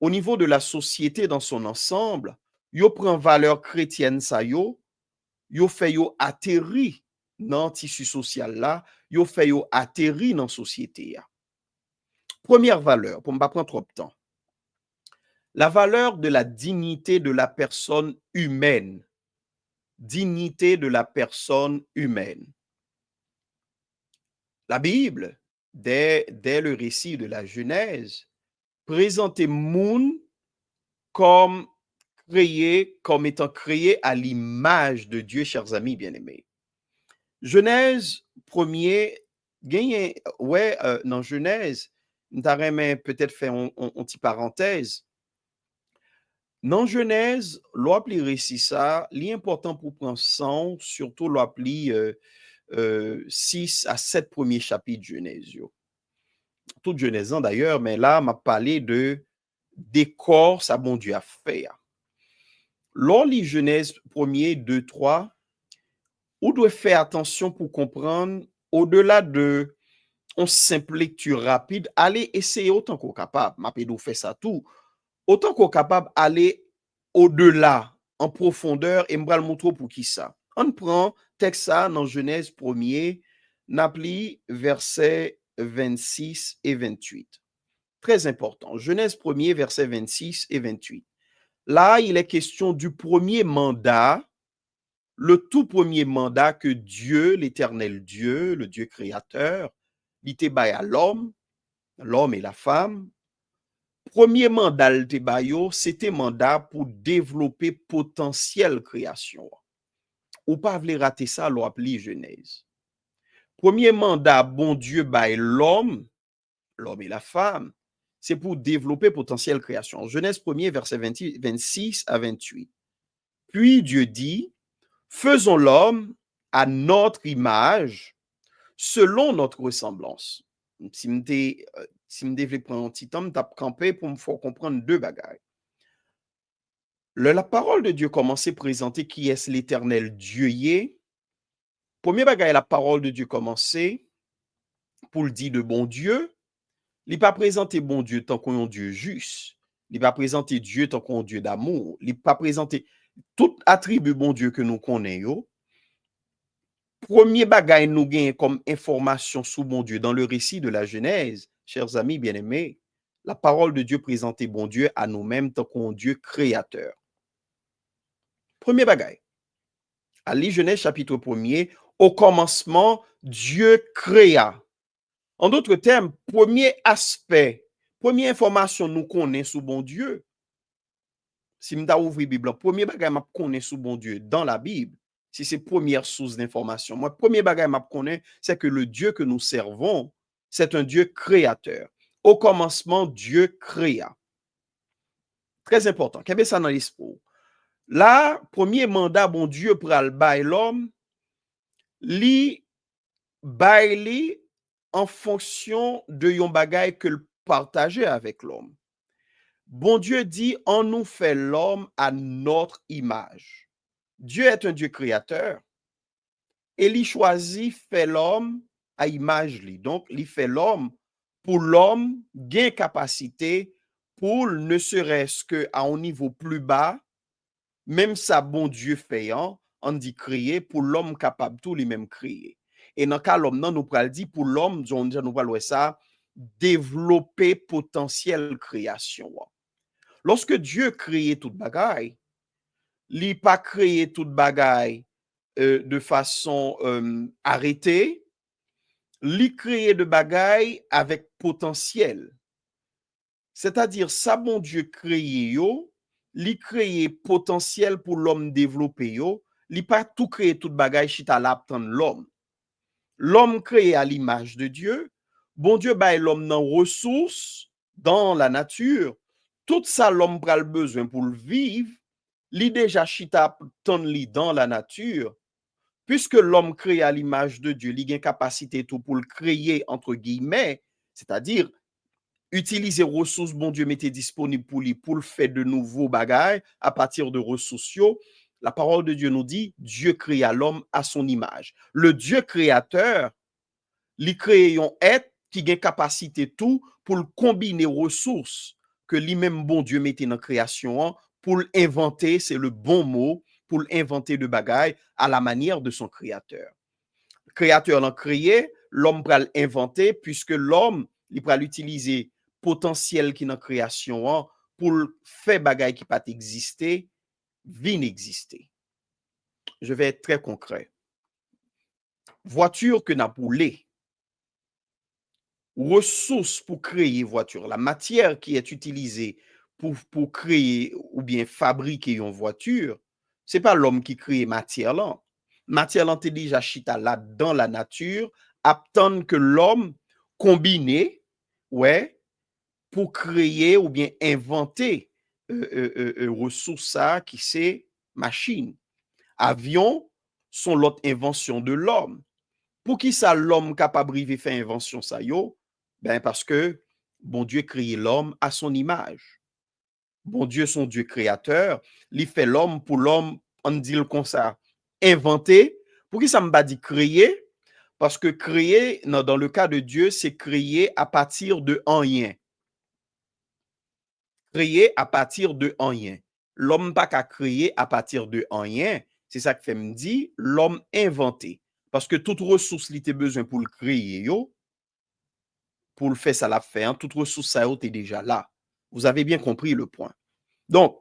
au niveau de la société dans son ensemble. Yo prend valeur chrétienne ça yo fait yo atterri dans tissu social là, yo fait yo atterri dans société ya. Première valeur, pour ne pas prendre trop de temps. La valeur de la dignité de la personne humaine. Dignité de la personne humaine. La Bible, dès le récit de la Genèse, présentait moun comme étant créé à l'image de Dieu, chers amis bien-aimés. Genèse premier, dans Genèse, n'taremè peut-être fait un petit parenthèse. Dans Genèse, l'oppli récit ça, l'important pour prendre sang, surtout l'oppli 6 à 7 premiers chapitres de Genèse. Toute Genèse d'ailleurs, mais là, m'a parlé de décor, ça bon Dieu a fait. Lors lit Genèse 1er, 2, 3, on doit faire attention pour comprendre, au-delà de une simple lecture rapide, allez essayer autant qu'on est capable. M'a fait ça tout. Autant qu'on est capable aller au-delà, en profondeur, et m'bral montrer pour qui ça. On prend texte ça dans Genèse 1er, n'appli verset 26 et 28. Très important. Genèse 1er, verset 26 et 28. Là, il est question du premier mandat, le tout premier mandat que Dieu, l'éternel Dieu, le Dieu créateur, il te bail à l'homme et la femme. Premier mandat le te bayo, c'était mandat pour développer potentiel création. Ou pas vle rater ça, l'on appelle Genèse. Premier mandat, bon Dieu bail l'homme et la femme, c'est pour développer potentiel création. Genèse 1er, verset 26 à 28. Puis Dieu dit, faisons l'homme à notre image, selon notre ressemblance. Si me devais prendre un petit temps, me tape camper pour me faire comprendre deux bagailles. La parole de Dieu commence à présenter qui est l'éternel Dieu yé. Premier bagaille, la parole de Dieu commençait pour le dire de bon Dieu. Il n'est pas présenté bon Dieu tant qu'on est un Dieu juste. Il n'est pas présenté Dieu tant qu'on est un Dieu d'amour. Il n'est pas présenté tout attribut bon Dieu que nous connaissons. Premier bagay nous gagne comme information sous bon Dieu dans le récit de la Genèse, chers amis bien-aimés, la parole de Dieu présentait bon Dieu à nous-mêmes tant qu'on Dieu créateur. Premier bagay. À la Genèse chapitre 1er, au commencement, Dieu créa. En d'autres termes, premier aspect, première information nous connaissons sous bon Dieu. Si nous avons ouvert la Bible, premier bagay m'a connaît sous bon Dieu dans la Bible. Si c'est première source d'information. Moi, premier bagay m'a connaît, c'est que le Dieu que nous servons, c'est un Dieu créateur. Au commencement, Dieu créa. Très important. Qu'est-ce que ça dans l'esprit? Là, premier mandat, bon Dieu, pour le bail l'homme, li bail en fonction de yon bagay que le partageait avec l'homme. Bon Dieu dit, on nous fait l'homme à notre image. Dieu est un Dieu créateur et il choisit fait l'homme à image lui. Donc, il fait l'homme pour l'homme gain capacité pour ne serait-ce que à un niveau plus bas, même ça bon Dieu fait, hein, on dit créer pour l'homme capable tout lui-même créer. Et dans le cas l'homme, non, nous pral dit pour l'homme, nous pral ça, développer potentiel création. Lorsque Dieu créait toute bagaille, il n'a pas créé toute bagaille de façon arrêtée, il créé de bagaille avec potentiel. C'est-à-dire, ça, bon Dieu créé yo, il créé potentiel pour l'homme développer yo, il pas tout créé toute bagaille chita l'aptan l'homme. L'homme créé à l'image de Dieu, bon Dieu bail l'homme dans ressources dans la nature, tout ça l'homme pral besoin pour le vivre, li déjà chita ton li dans la nature, puisque l'homme créé à l'image de Dieu, il a une capacité tout pour le créer entre guillemets, c'est-à-dire utiliser ressources bon Dieu mettait disponible pour lui pour le faire de nouveaux bagages à partir de ressources. La parole de Dieu nous dit Dieu créa l'homme à son image. Le Dieu créateur, il crée un être qui a une capacité tout pour le combiner ressources que lui-même bon Dieu mettait dans la création pour l'inventer, c'est le bon mot, pour l'inventer de bagages à la manière de son créateur. Le créateur l'a créé, l'homme va l'inventer puisque l'homme il va l'utiliser potentiel qui est dans la création pour faire bagaille qui pas exister, vin exister. Je vais être très concret. Voiture que n'a poulé, ressources pour créer voiture, la matière qui est utilisée pour créer ou bien fabriquer une voiture, c'est pas l'homme qui crée matière là. Matière là t'es déjà chita là dans la nature, attendre que l'homme combiné, ouais, pour créer ou bien inventer ressources ça qui c'est machine. Avion sont l'autre invention de l'homme. Pour qui ça l'homme capable de faire invention ça yo? Ben parce que bon Dieu créé l'homme à son image. Bon Dieu son Dieu créateur, il fait l'homme pour l'homme, on dit le comme ça, inventer. Pour qui ça me pas dit créer? Parce que créer, dans le cas de Dieu, c'est créer à partir de rien. Créer à partir de rien. L'homme pas qu'à créer à partir de rien. C'est ça que fait me dit l'homme inventé. Parce que toute ressource il a besoin pour le créer, yo, pour le faire ça l'a fait, toute ressource ça est déjà là. Vous avez bien compris le point. Donc,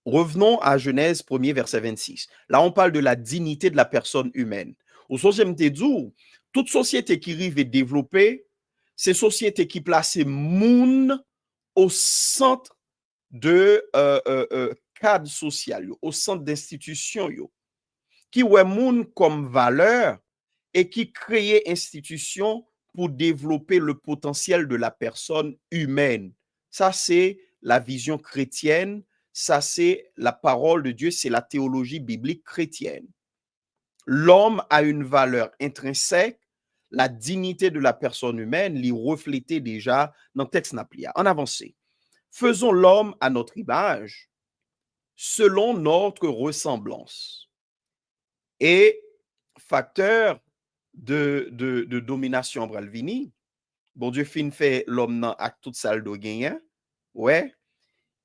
revenons à Genèse 1er, verset 26. Là, on parle de la dignité de la personne humaine. Au société dit, toute société qui arrive et développée, c'est société qui place moun au centre de cadre social, au centre d'institution, qui ouais moun comme valeur et qui crée institution pour développer le potentiel de la personne humaine. Ça, c'est la vision chrétienne, ça, c'est la parole de Dieu, c'est la théologie biblique chrétienne. L'homme a une valeur intrinsèque, la dignité de la personne humaine l'y reflétait déjà dans le texte Naplia. En avancée. Faisons l'homme à notre image, selon notre ressemblance. Et facteur de domination Bralvini, bon Dieu fin fait l'homme à toute salle de gagnant, ouais.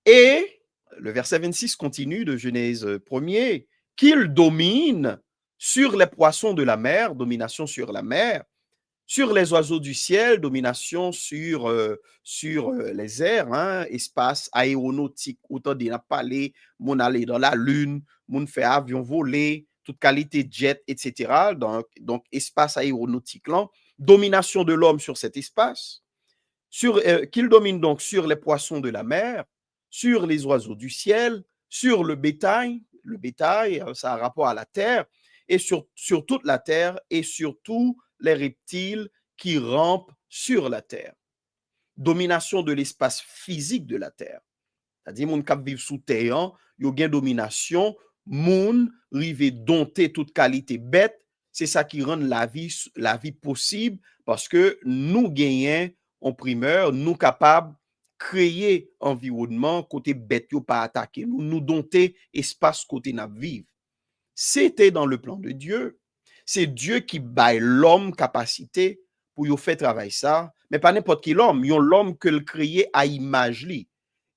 Et le verset 26 continue de Genèse 1er, qu'il domine sur les poissons de la mer, domination sur la mer, sur les oiseaux du ciel, domination sur les airs, espace aéronautique, autant de parler, mon aller dans la lune, mon fait avion voler, toute qualité de jet, etc. Donc espace aéronautique là, domination de l'homme sur cet espace, qu'il domine donc sur les poissons de la mer, sur les oiseaux du ciel, sur le bétail, ça a rapport à la terre, et sur toute la terre, et surtout les reptiles qui rampent sur la terre. Domination de l'espace physique de la terre. C'est-à-dire, moun kap vive sous terre, yo gen domination, moun rive dompter toute qualité bête, c'est ça qui rend la vie possible parce que nous gagnons en primeur, nous capables créer environnement côté bête yo pas attaquer nous dompter espace côté n'a vivre. C'était dans le plan de Dieu. C'est Dieu qui baille l'homme capacité pour yo faire travail ça, mais pas n'importe qui l'homme, yon l'homme que le créé à image li.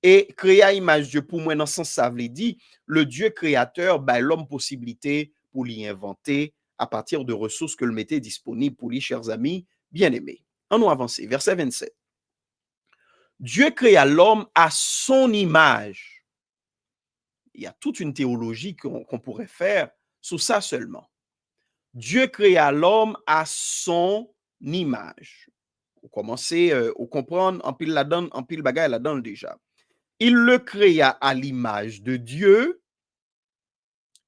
Et créé à image Dieu pour moi dans ce sens ça veut dire le Dieu créateur baille l'homme possibilité pour l'y inventer à partir de ressources que le mettait disponibles pour lui, chers amis bien-aimés. On nous avancer, verset 27. Dieu créa l'homme à son image. Il y a toute une théologie qu'on pourrait faire sur ça seulement. Dieu créa l'homme à son image. Vous commencez à comprendre, en pile là-dedans, en pile bagaille là-dedans déjà. Il le créa à l'image de Dieu.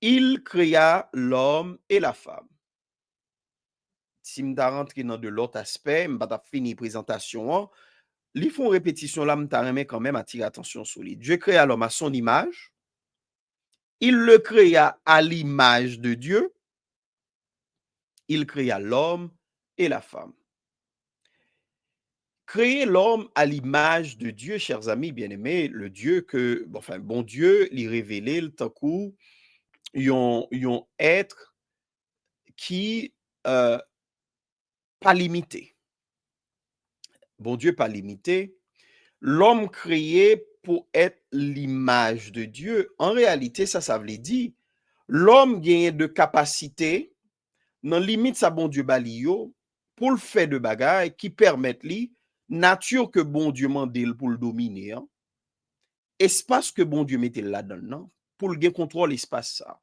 Il créa l'homme et la femme. Si je rentre dans de l'autre aspect, je vais finir la présentation. Ils font répétition là, je quand même attirer attention sur lui. Dieu créa l'homme à son image. Il le créa à l'image de Dieu. Il créa l'homme et la femme. Créer l'homme à l'image de Dieu, chers amis bien-aimés, le Dieu que, bon Dieu, lui révélé le temps coup, yon être qui pas limité. Bon Dieu pas limité. L'homme créé pour être l'image de Dieu. En réalité, ça veut dire l'homme gagne de capacité dans limite sa bon Dieu balio pour le faire de bagaille qui permettent li nature que bon Dieu mandel pour le dominer, hein? Espace que bon Dieu mette là-dedans pour le gain contrôle espace ça.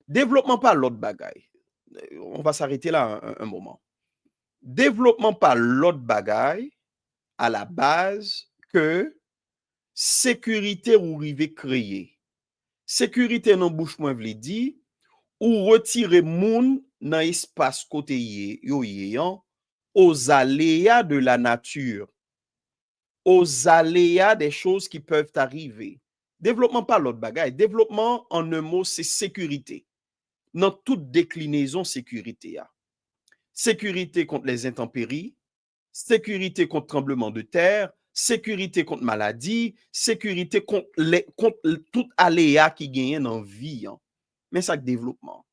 Développement pas l'autre bagaille. On va s'arrêter là un moment. Développement pas l'autre bagaille à la base que sécurité ou rive créer. Sécurité dans bouche moins vle dit ou retirer moun dans espace côté yo yéyan aux aléas de la nature, aux aléas des choses qui peuvent arriver. Développement pas l'autre bagaille. Développement en un mot c'est sécurité. Dans toute déclinaison sécurité a. Sécurité contre les intempéries, sécurité contre tremblement de terre, sécurité contre maladie, sécurité contre tout aléa qui gagne dans vie. Hein. Mais ça développement.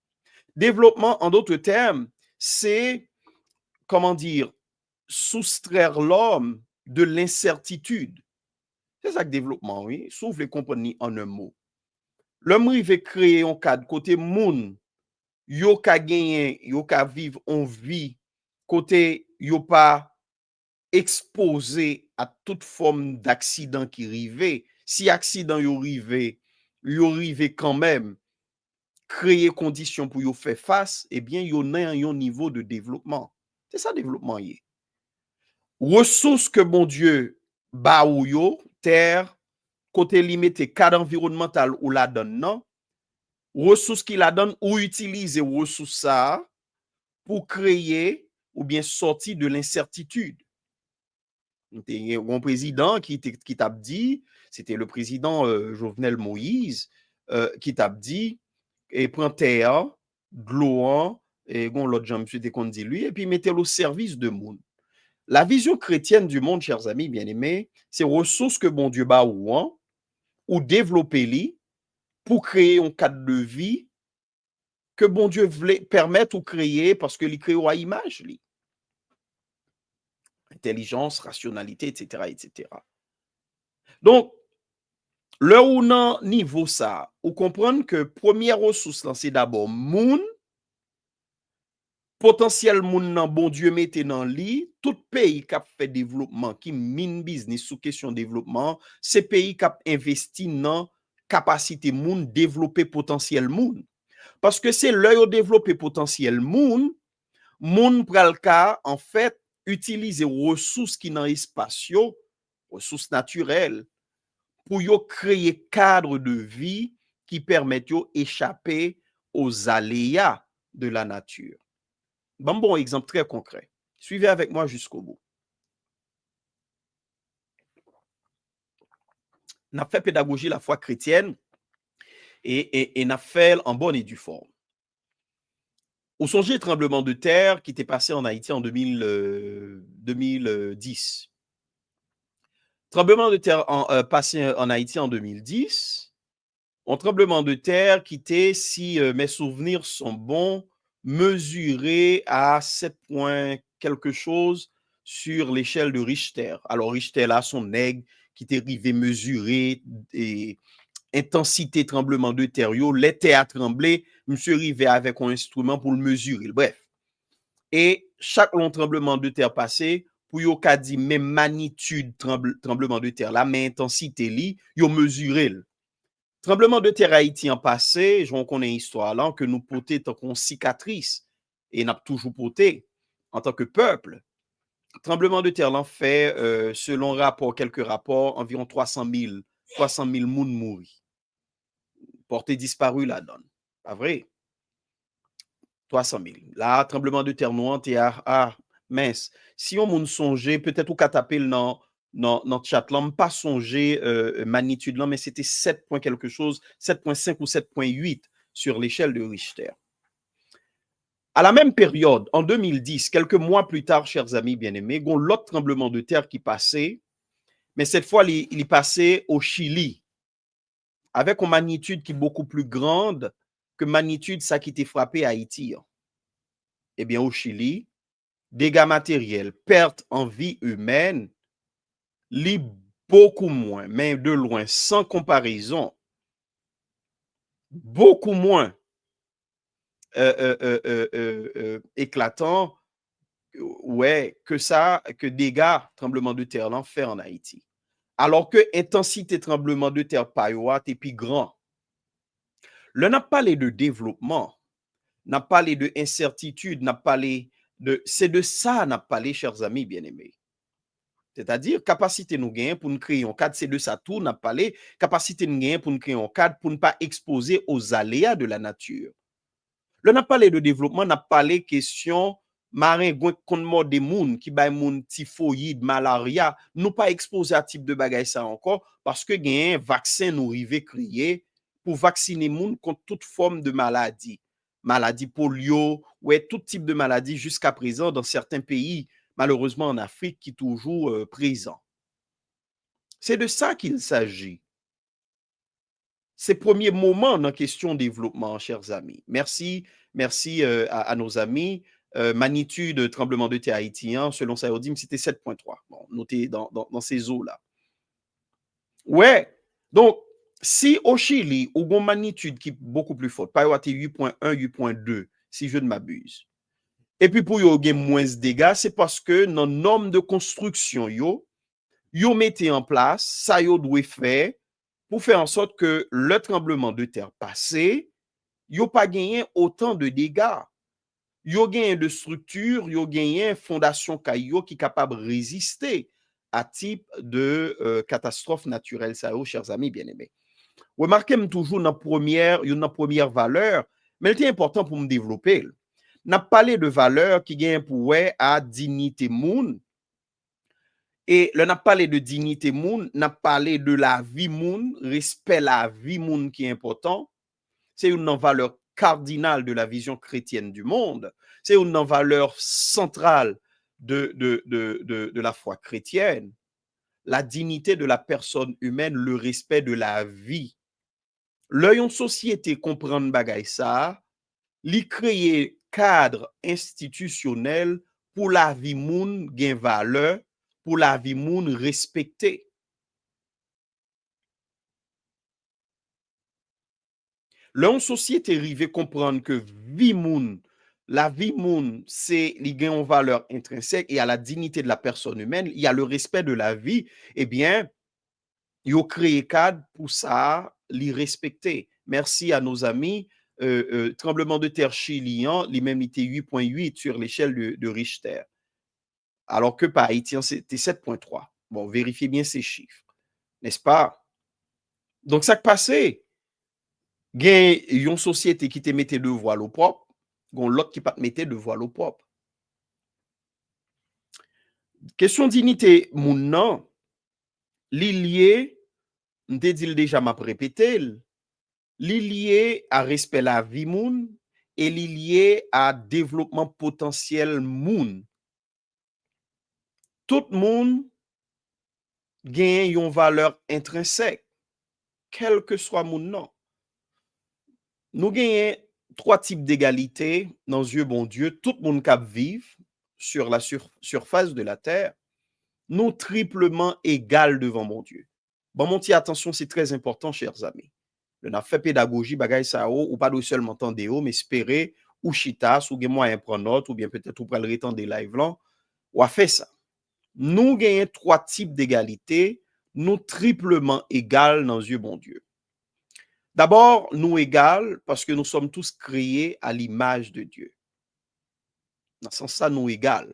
Développement, en d'autres termes, c'est, comment dire, soustraire l'homme de l'incertitude. C'est ça que développement, oui. Sauf les compagnies en un mot. L'homme veut créer un cadre côté moun, yo ka gagner, yo ka vivre en vie, côté yo pas exposé à toute forme d'accident qui arrive. Si accident yo arrive quand même créer conditions pour yo faire face, eh bien yo nan un niveau de développement. C'est ça développement y. Ressources que bon Dieu ba ou yo, terre, côté limité cadre environnemental ou la donne non. Ressources qui la donne ou utiliser ressources ça pour créer ou bien sortir de l'incertitude. Il y a un président qui t'a dit, c'était le président Jovenel Moïse, qui t'a dit, et prend terre, de l'eau, et l'autre gens, monsieur dit lui, et puis mettez-le au service de monde. La vision chrétienne du monde, chers amis bien-aimés, c'est ressources que bon Dieu ba ou développer li pour créer un cadre de vie que bon Dieu voulait permettre ou créer parce que il crée à image li. Intelligence, rationalité, etc., etc. Donc, le ou nan niveau ça, ou comprendre que première ressource c'est d'abord moun, potentiel moun nan bon Dieu mette dans li, tout pays qui a fait développement, qui mine business sous question développement, c'est pays qui a investi dans capacité moun développer potentiel moun. Parce que c'est là yo développer potentiel moun pral ka en fait utiliser ressources qui dans espace yo, ressources naturelles pour yo créer cadre de vie qui permettent yo échapper aux aléas de la nature. Bon exemple très concret. Suivez avec moi jusqu'au bout. On a fait pédagogie la foi chrétienne et on a fait en bonne et due forme. Au songez tremblement de terre qui était passé en Haïti en 2010. Tremblement de terre passé en Haïti en 2010. Un tremblement de terre qui était, si mes souvenirs sont bons, mesuré à 7 points quelque chose sur l'échelle de Richter. Alors Richter là, son aigle qui était arrivé mesurer et intensité tremblement de terre, les terres tremblé, monsieur arrivé avec un instrument pour le mesurer. Bref. Et chaque long tremblement de terre passé, pour yo ka di même magnitude tremblement de terre là, mais intensité li, yo mesuré. Tremblement de terre Haïti en passé, je connais histoire là, que nous porter tant qu'on cicatrice, et n'a toujours porté en tant que peuple. Tremblement de terre là fait, selon rapport, quelques rapports, environ 300 000 moun mouri. Porté disparu la donne. Pas vrai? 300 000. Là, tremblement de terre noire, mince. Si on moun songe, peut-être ou ka taper dans chat là, pas songer magnitude là, mais c'était 7 points quelque chose, 7,5 ou 7,8 sur l'échelle de Richter. À la même période, en 2010, quelques mois plus tard, chers amis bien-aimés, on l'autre tremblement de terre qui passait, mais cette fois, il passait au Chili, avec une magnitude qui est beaucoup plus grande que magnitude ça qui était frappé à Haïti. Eh bien, au Chili, dégâts matériels, perte en vie humaine, lit beaucoup moins, mais de loin, sans comparaison, beaucoup moins éclatant, ouais, que ça, que dégâts tremblement de terre l'en fait en Haïti. Alors que intensité tremblement de terre payoat et puis grand. Le n'a parlé de développement, n'a parlé de incertitude, n'a parlé de, c'est de ça n'a parlé, chers amis bien-aimés. C'est-à-dire, capacité nous gagne pour nous créer un cadre, c'est de ça tout, n'a parlé, capacité nous gagne pour nous créer un cadre pour ne pas exposer aux aléas de la nature. Le n'a parlé de développement, n'a parlé question marin kon mort des moun qui bay moun typhoïde, malaria, nous pas exposé à type de bagay ça encore parce que gagne un vaccin nous rive créer pour vacciner moun contre toute forme de maladie. Maladie polio, ouais, tout type de maladie jusqu'à présent dans certains pays, malheureusement en Afrique, qui est toujours présent. C'est de ça qu'il s'agit. Ces premiers moments dans question développement, chers amis. Merci à nos amis. Magnitude tremblement de terre haïtien, selon Sayodim, c'était 7,3. Bon, notez dans ces eaux-là. Ouais, donc, si au Chili, ou une magnitude qui est beaucoup plus forte, par exemple 8,1, 8,2, si je ne m'abuse, et puis pour yo gen moins de dégâts, c'est parce que dans norme de construction, yo mettez en place, ça yo doit faire, pour faire en sorte que le tremblement de terre passé, yo pas gagné autant de dégâts. Yo gagné de structure, yo gagné fondation caillou qui capable de résister à type de catastrophe naturelle, ça yo, chers amis bien-aimés. Remarquez toujours dans première valeur, mais c'est important pour me développer. N'a parlé de valeur qui gagne pour à dignité moun. Et le n'a parlé de dignité moun, n'a parlé de la vie moun, respect la vie moun qui est important. C'est une valeur cardinale de la vision chrétienne du monde. C'est une valeur centrale de la foi chrétienne. La dignité de la personne humaine, le respect de la vie. L'œil en société comprendre bagay ça, li créer cadre institutionnel pour la vie moun gen valeur, pour la vie moun respectée. L'on société rive comprendre que vie moun, la vie moun, c'est li gen une valeur intrinsèque et à la dignité de la personne humaine, il y a le respect de la vie, eh bien, yo créé cadre pour ça, li respecter. Merci à nos amis. Tremblement de terre chilien, lui-même était 8,8 sur l'échelle de Richter. Alors que par Haïtien, c'était 7,3. Bon, vérifiez bien ces chiffres. N'est-ce pas? Donc, ça qui passait, il y a une société qui te mettait de voile au propre, il y a l'autre qui pas te mettait de voile au propre. Question dignité, mon nom, lié, je te dis déjà, m'a répété, lié à respect la vie moun et lié à développement potentiel moun. Tout moun gagne une valeur intrinsèque, quel que soit mon nom. Nous gagnons trois types d'égalité dans yeux bon Dieu. Tout le monde qui vit sur la surface de la terre, nous triplement égal devant mon Dieu. Bon, mon petit attention, c'est très important, chers amis. Le n'a fait pédagogie, bagay sa ou pas de seulement tendre mais espérer ou chita, ou gen moyen prendre note, ou bien peut-être ou pral retendre des live là, ou a fait ça. Nous gagnons trois types d'égalité, nous triplement égal dans yeux bon Dieu. D'abord, nous égal parce que nous sommes tous créés à l'image de Dieu. Dans ce sens, ça nous égal.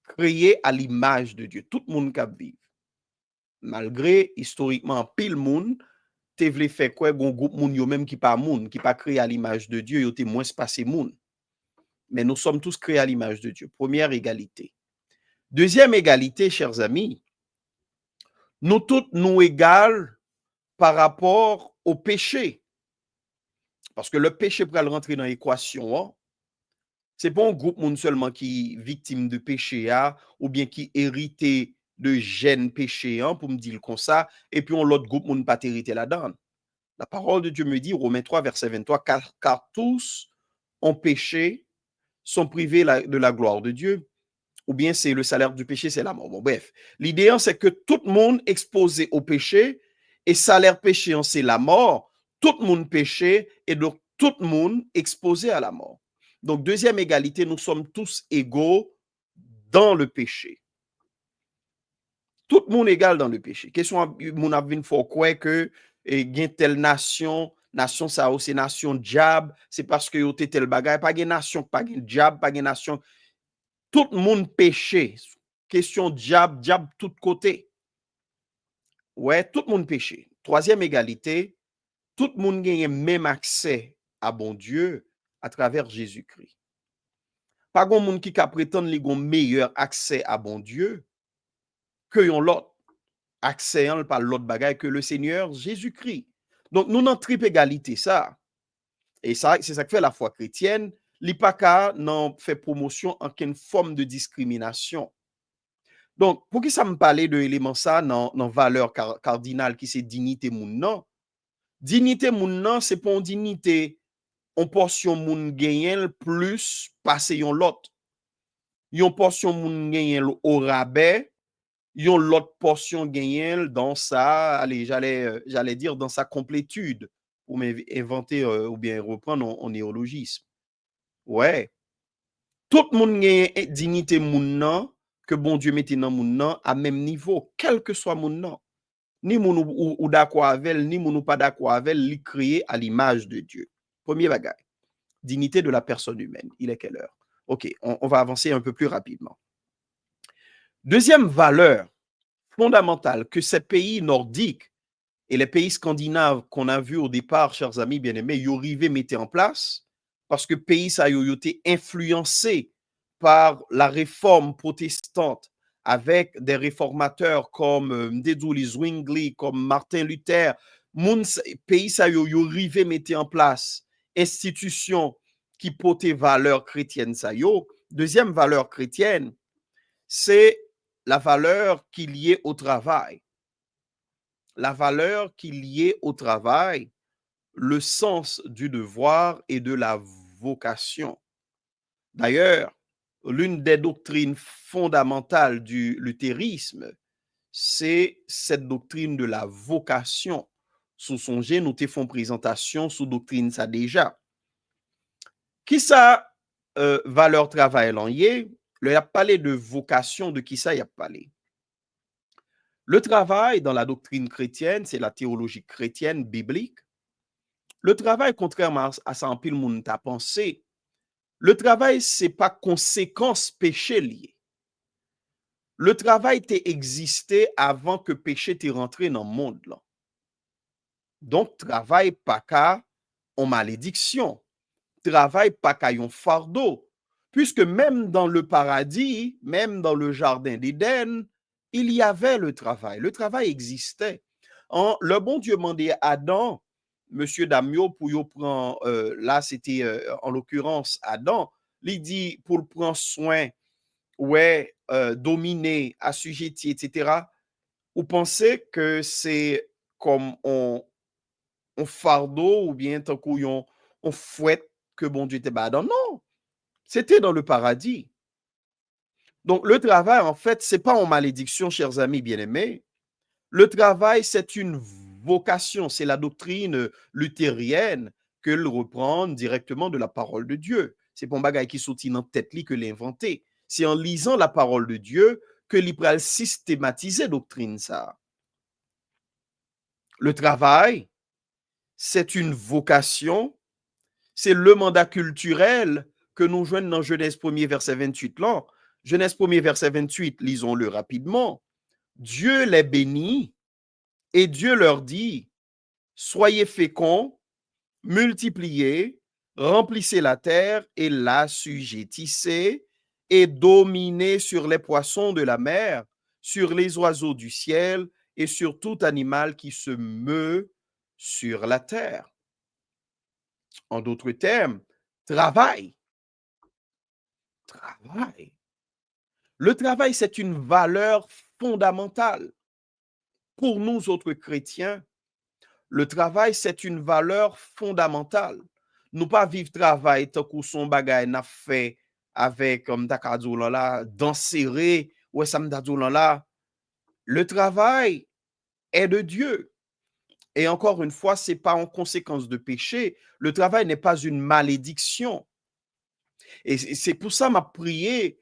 Créés à l'image de Dieu. Tout le monde qui vit. Malgré, historiquement, pile monde, te vle fait quoi, gon groupe moun yo même qui pas créé à l'image de Dieu, yo te moins passé moun. Mais nous sommes tous créés à l'image de Dieu. Première égalité. Deuxième égalité, chers amis, nous tous nous égales par rapport au péché. Parce que le péché peut rentrer dans l'équation. C'est pas un groupe moun seulement qui victime de péché ou bien qui hérité de gènes péché pour me dire comme ça, et puis on l'autre groupe moun pas hérité là-dedans. La parole de Dieu me dit, Romains 3, verset 23, car tous ont péché, sont privés de la gloire de Dieu, ou bien c'est le salaire du péché, c'est la mort. Bon, bref, l'idée, c'est que tout le monde exposé au péché, et salaire péché, c'est la mort, tout le monde péché, et donc tout le monde exposé à la mort. Donc, deuxième égalité, nous sommes tous égaux dans le péché. Tout le monde égal dans le péché. Question, mon avis, faut quoi que gen telle nation ça c'est nation diable, c'est parce que yo te tel bagay, pas gen nation, pas gen diable, pas gen nation. Tout le monde péché. Question diable tout côté. Ouais, tout le monde péché. Troisième égalité, tout le monde gagne même accès à bon Dieu à travers Jésus-Christ. Pas gon monde qui prétend li gon meilleur accès à bon Dieu que yon l'autre. Accès par l'autre bagay que le Seigneur Jésus-Christ. Donc nous n'en triple égalité ça. Et ça c'est ça que fait la foi chrétienne, l'ipaka n'en fait promotion en aucune forme de discrimination. Donc pour qui ça me parler de élément ça dans valeur cardinale qui c'est dignité moun nan. Dignité moun nan c'est pas une dignité on portion moun genyen plus passer yon l'autre. Yon portion moun genyen au rabais, yon l'autre portion genyen dans sa, allez, j'allais dire dans sa complétude, pour m'inventer ou bien reprendre en néologisme. Ouais. Tout le monde a dignité moun nan, que bon Dieu mette dans moun nan, à même niveau, quel que soit moun nan. Ni moun ou d'accord avec, ni moun ou pas d'accord avec, li créé à l'image de Dieu. Premier bagage. Dignité de la personne humaine. Il est quelle heure? OK, on va avancer un peu plus rapidement. Deuxième valeur fondamentale que ces pays nordiques et les pays scandinaves qu'on a vus au départ, chers amis bien-aimés, ils arrivaient mettre en place parce que pays ça ont été influencés par la réforme protestante avec des réformateurs comme Ndeduli Zwingli, comme Martin Luther. Pays ça ont arrivé mettre en place institutions qui portaient valeur chrétienne ça yo. Deuxième valeur chrétienne, c'est la valeur qui est liée au travail. La valeur qui est liée au travail, le sens du devoir et de la vocation. D'ailleurs, l'une des doctrines fondamentales du luthérisme, c'est cette doctrine de la vocation. Sous son gène, nous te font présentation sous doctrine ça déjà. Qui ça valeur travail l'en y le y a parlé de vocation, de qui ça y a parlé. Le travail dans la doctrine chrétienne, c'est la théologie chrétienne biblique. Le travail, contrairement à ça en pile moun t'a pensé, le travail, c'est pas conséquence péché lié. Le travail t'est existé avant que péché t'est rentré dans le monde là. Donc, travail pas qu'à en malédiction. Travail pas qu'à un fardeau. Puisque même dans le paradis, même dans le jardin d'Éden, il y avait le travail. Le travail existait. Le bon Dieu demandait à Adam, Monsieur Damio, pour y prendre, là c'était en l'occurrence Adam, il dit pour prendre soin, ouais, dominer, assujetti, etc. ou pensez que c'est comme on fardeau ou bien tant qu'on on fouette que bon Dieu te badon. Non, c'était dans le paradis. Donc, le travail, en fait, c'est pas en malédiction, chers amis bien-aimés. Le travail, c'est une vocation. C'est la doctrine luthérienne que le reprend directement de la parole de Dieu. C'est pas un bagage qui sorti dans tête li que l'inventé. C'est en lisant la parole de Dieu que l'Ibral systématiser doctrine ça. Le travail, c'est une vocation, c'est le mandat culturel que nous joignons dans Genèse 1er, verset 28 là. Genèse 1er, verset 28, lisons-le rapidement. Dieu les bénit et Dieu leur dit, soyez féconds, multipliez, remplissez la terre et l'assujettissez et dominez sur les poissons de la mer, sur les oiseaux du ciel et sur tout animal qui se meut sur la terre. En d'autres termes, travail. Travail. Le travail, c'est une valeur fondamentale. Pour nous autres chrétiens, le travail, c'est une valeur fondamentale. Nous pas vivre travail tant qu'on son bagay n'a fait avec comme takadou là d'enserrer ou samdadou là. Le travail est de Dieu. Et encore une fois, c'est pas en conséquence de péché. Le travail n'est pas une malédiction. Et c'est pour ça m'a prié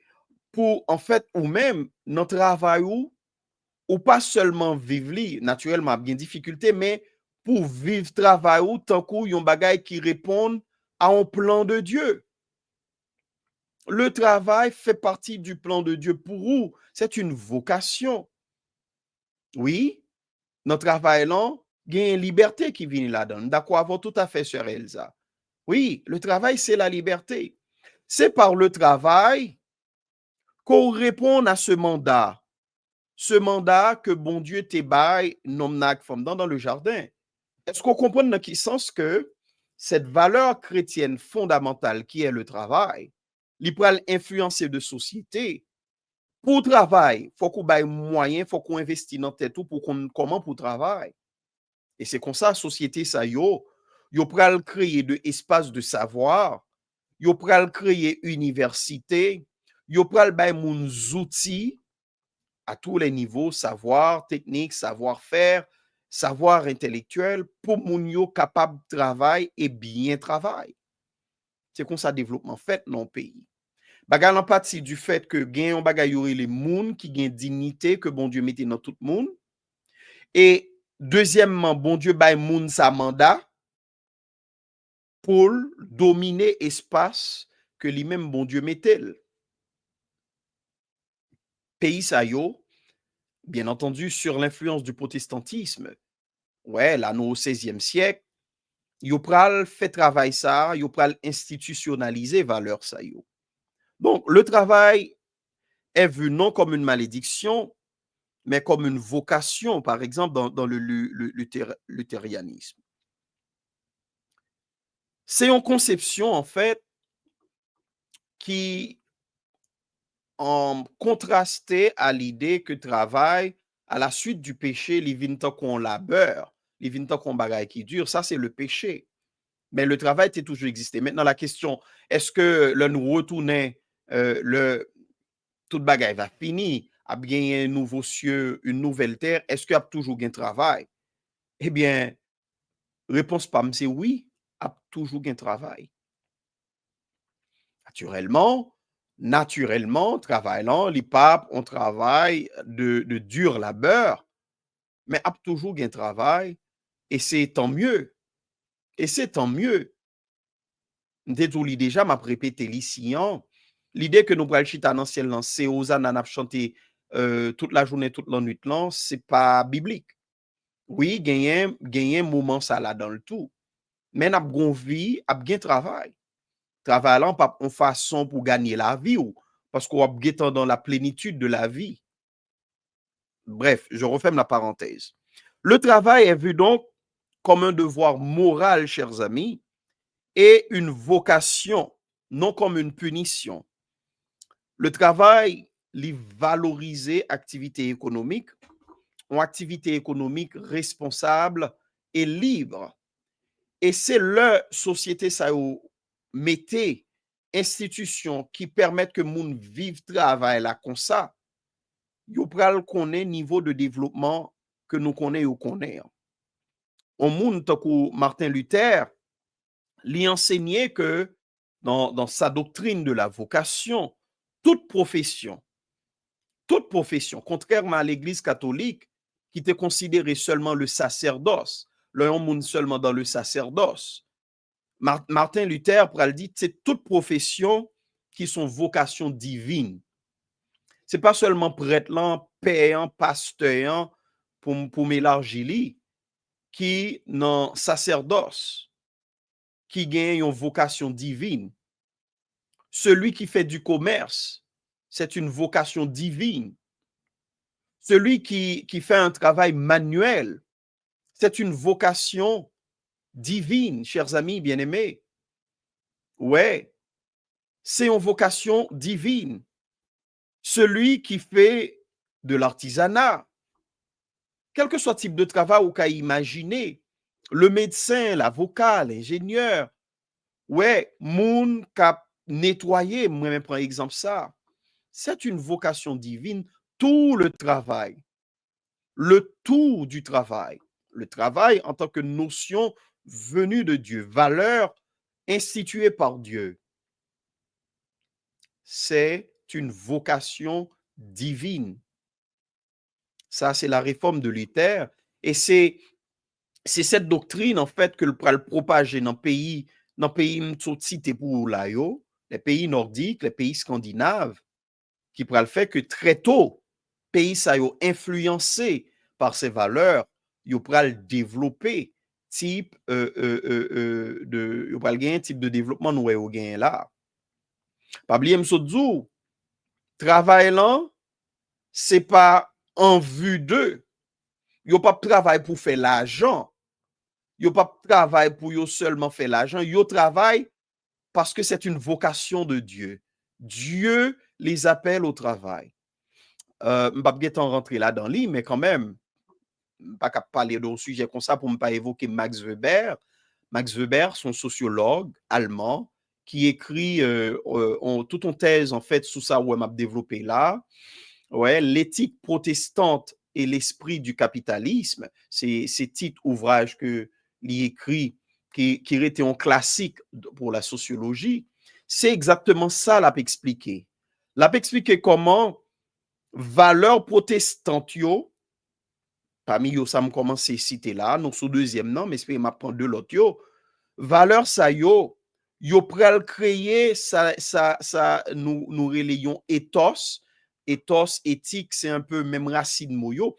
pour en fait ou même notre travail ou pas seulement vivre li, naturellement bien difficulté, mais pour vivre travail ou tant qu'on yon bagay qui répondent à un plan de Dieu. Le travail fait partie du plan de Dieu pour vous. C'est une vocation. Oui, notre travail là, il y a une liberté qui vient là-dedans. D'accord, avant tout à fait, sur Elsa. Oui, le travail, c'est la liberté. C'est par le travail qu'on répond à ce mandat. Ce mandat que bon Dieu te baille, nomnak femme dans le jardin. Est-ce qu'on comprend dans quel sens que cette valeur chrétienne fondamentale qui est le travail, il peut influencer de société. Pour travail, faut qu'on baille moyen, faut qu'on investisse dans tête tout pour qu'on comment pour travail. Et c'est comme ça société ça yo pral créer de espaces de savoir, yo pral créer université, yo pral baille moun outils à tous les niveaux, savoir technique, savoir-faire, savoir intellectuel, pour moun yo capable de travail et bien travail. C'est comme ça développement fait dans le pays. Bagay en partie du fait que gen yon bagay yore les moun qui gen dignité que bon Dieu mette dans tout le monde. Et deuxièmement, bon Dieu bay moun sa mandat pour dominer espace que lui-même bon Dieu mette. Pays sa yo, bien entendu, sur l'influence du protestantisme. Ouais, là, nous au 16e siècle, yo pral fait travail ça, yo pral institutionnaliser valeur ça yo. Donc, le travail est vu non comme une malédiction, mais comme une vocation, par exemple, dans le luthérianisme. C'est une conception, en fait, qui en contrasté à l'idée que travail, à la suite du péché, les vins qu'on labeur, les vins qu'on bagaille qui dure, ça c'est le péché. Mais le travail était toujours existé. Maintenant, la question, est-ce que là, nous retournons, toute bagaille va finir, a bien un nouveau cieux, une nouvelle terre, est-ce qu'il y a toujours un travail? Eh bien, réponse pas, c'est oui, a toujours un travail. Naturellement, travaillant, les papes, on travaille de dur labeur, mais a toujours un travail, et c'est tant mieux. Et c'est tant mieux. Déjà, m'a répété l'ici, l'idée que nous pral chita dans ciel là, c'est aux ananas chanter toute la journée, toute la nuit là, c'est pas biblique. Oui, gagner moment ça là dans le tout. Mais n'a gon vie, a bien travail. Travaillant pas en façon pour gagner la vie ou parce qu'on a bien dans la plénitude de la vie. Bref, je referme la parenthèse. Le travail est vu donc comme un devoir moral, chers amis, et une vocation, non comme une punition. Le travail, les valoriser activité économique une activité économique responsable et libre. Et c'est leur société, ça mettez institutions qui permettent que moun vive travail là comme ça. Yo pral connaît niveau de développement que nous connaissons ou connaissons. On moun takou Martin Luther, lui enseignait que dans sa doctrine de la vocation, toute profession, contrairement à l'Église catholique, qui était considérée seulement le sacerdoce, le monde seulement dans le sacerdoce. Martin Luther pral dit, c'est toute profession qui sont vocation divine. C'est pas seulement prêtre, payant, pasteur, pour m'élargir, qui dans sacerdoce, qui gagne une vocation divine. Celui qui fait du commerce, c'est une vocation divine. Celui qui fait un travail manuel, c'est une vocation divine, chers amis bien-aimés. Ouais, c'est une vocation divine. Celui qui fait de l'artisanat, quel que soit le type de travail ou qu'a imaginer, le médecin, l'avocat, l'ingénieur, ouais, moun k'ap nettoyer, moi-même prends exemple ça, c'est une vocation divine, tout le travail, le tout du travail, le travail en tant que notion venue de Dieu, valeur instituée par Dieu, c'est une vocation divine. Ça, c'est la réforme de Luther. Et c'est cette doctrine, en fait, que le propager dans le pays cité pour là, les pays nordiques, les pays scandinaves, qui pral fait que très tôt, pays ça yo influencé par ces valeurs, yo pral développer type yo pral gagner type de développement nous yo gagne là. Pas oublier m'so djou, travail là, c'est pas en vue de. Yo pas travail pour faire l'argent. Yo pas travail pour yo seulement faire l'argent, yo travail parce que c'est une vocation de Dieu. Dieu les appelle au travail. M'pa pas rentrer là dans lui, mais quand même, pas capable parler d'un sujet comme ça pour ne pas évoquer Max Weber. Max Weber, son sociologue allemand, qui écrit toute une thèse en fait sous ça où m'a développé là. Ouais, l'éthique protestante et l'esprit du capitalisme, c'est titre ouvrage que lui écrit qui était un classique pour la sociologie. C'est exactement ça l'a expliqué. L'a expliqué comment valeur protestante yo, parmi yo ça me commence à citer là, non sous deuxième non, mais c'est m'a prendre de l'autre yo, valeur ça yo pral créer ça nous relayons ethos, éthique, c'est un peu même racine moyo.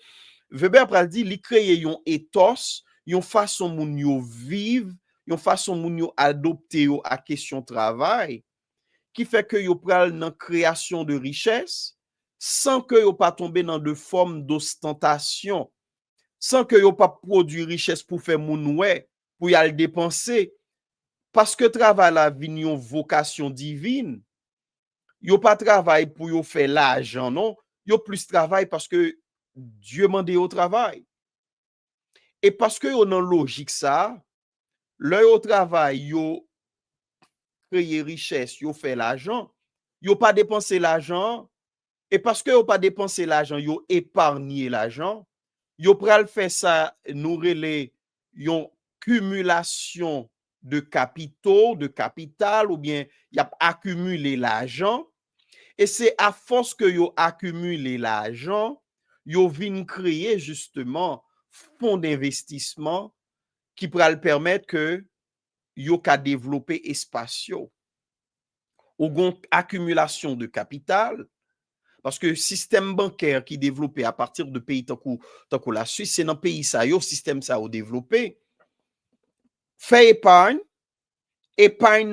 Weber pral dit li créer yon ethos, yon façon moun yo vivre, yon façon moun yo adopter yo à question travail qui fait que yo pral dans création de richesse sans que yo pas tomber dans de formes d'ostentation, sans que yo pas produire richesse pour faire moun ouais, pour y aller dépenser parce que travail la vie yon vocation divine. Yo pas travail pour yo faire l'argent non, yo plus travail parce que Dieu mande au travail. Et parce que yo nan logique ça, le yo travail yo créer richesse, yo fait l'argent, yo pas dépenser l'argent. Et parce que yo pas dépenser l'argent, yo épargner l'argent, yo pral faire ça nous relais yon cumulation de capitaux, de capital ou bien y a accumulé l'argent. Et c'est à force que yo accumulé l'argent, yo vinn créer justement fonds d'investissement qui pral permettre que yo ka développer espace yo. Ou gon accumulation de capital. Parce que le système bancaire qui est développé à partir de pays tant que la Suisse, c'est dans le pays ça, le système ça a développé. Fait épargne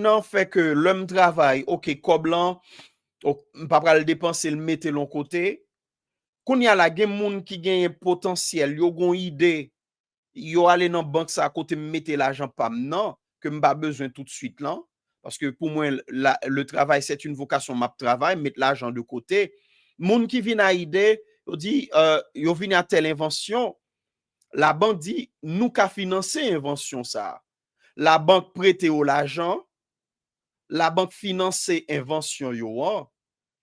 non fait que l'homme travaille, ok, coblan, pas le dépenser, le mettre de l'autre côté. Quand il y a la gen moun qui gagne potentiel, yo gon idée, yo aller dans banque ça à côté mettre l'argent pas non, que m'pas besoin tout de suite là. Parce que pour moi, le travail, c'est une vocation, m'a travail, mettre l'argent de côté. Moun qui vient à idée, Yo dit, yo vini à telle invention, la banque dit, nous qu'a financé invention ça. La banque prête au l'argent, la banque finance invention yo an,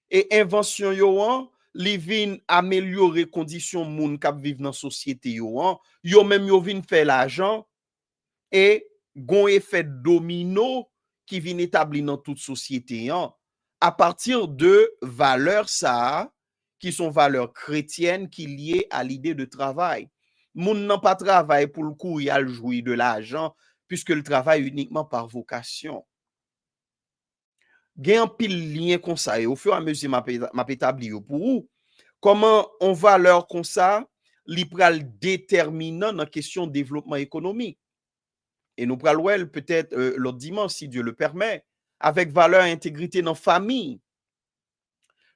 et invention yo an, li vin améliorer condition moun k'ap vive dans société yo an, yo même yo vin faire l'argent et gon effet domino qui vient établi dans toute société an, à partir de valeurs ça qui sont valeurs chrétiennes qui liées à l'idée de travail. Moun nan pas travail pour le coup, il a jouir de l'argent puisque le travail uniquement par vocation. Gen pile lien comme ça et au fur et à mesure m'a établi pour vous comment on valeur comme ça li pral déterminant dans question de développement économique. Et nous pral peut-être l'autre dimanche si Dieu le permet avec valeur intégrité dans famille.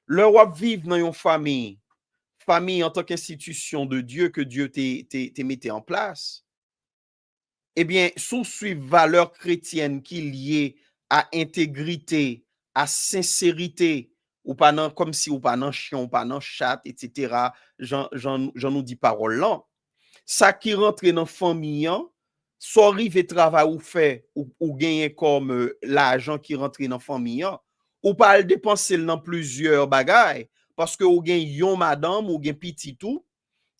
Le wap vivre dans une famille en tant qu'institution de Dieu que Dieu te mette en place. Eh bien, sous suivre valeur chrétienne qui liée à intégrité, à sincérité, ou pas non, comme si ou pas non chien, ou pas non chat, etc. J'en nous dis parole là. Ça qui rentre dans famille, soit rive travail ou fait, ou gagner comme l'argent qui rentre dans famille, ou pas le dépenser dans plusieurs bagailles, parce que ou gagne yon madame, ou gagne petit tout,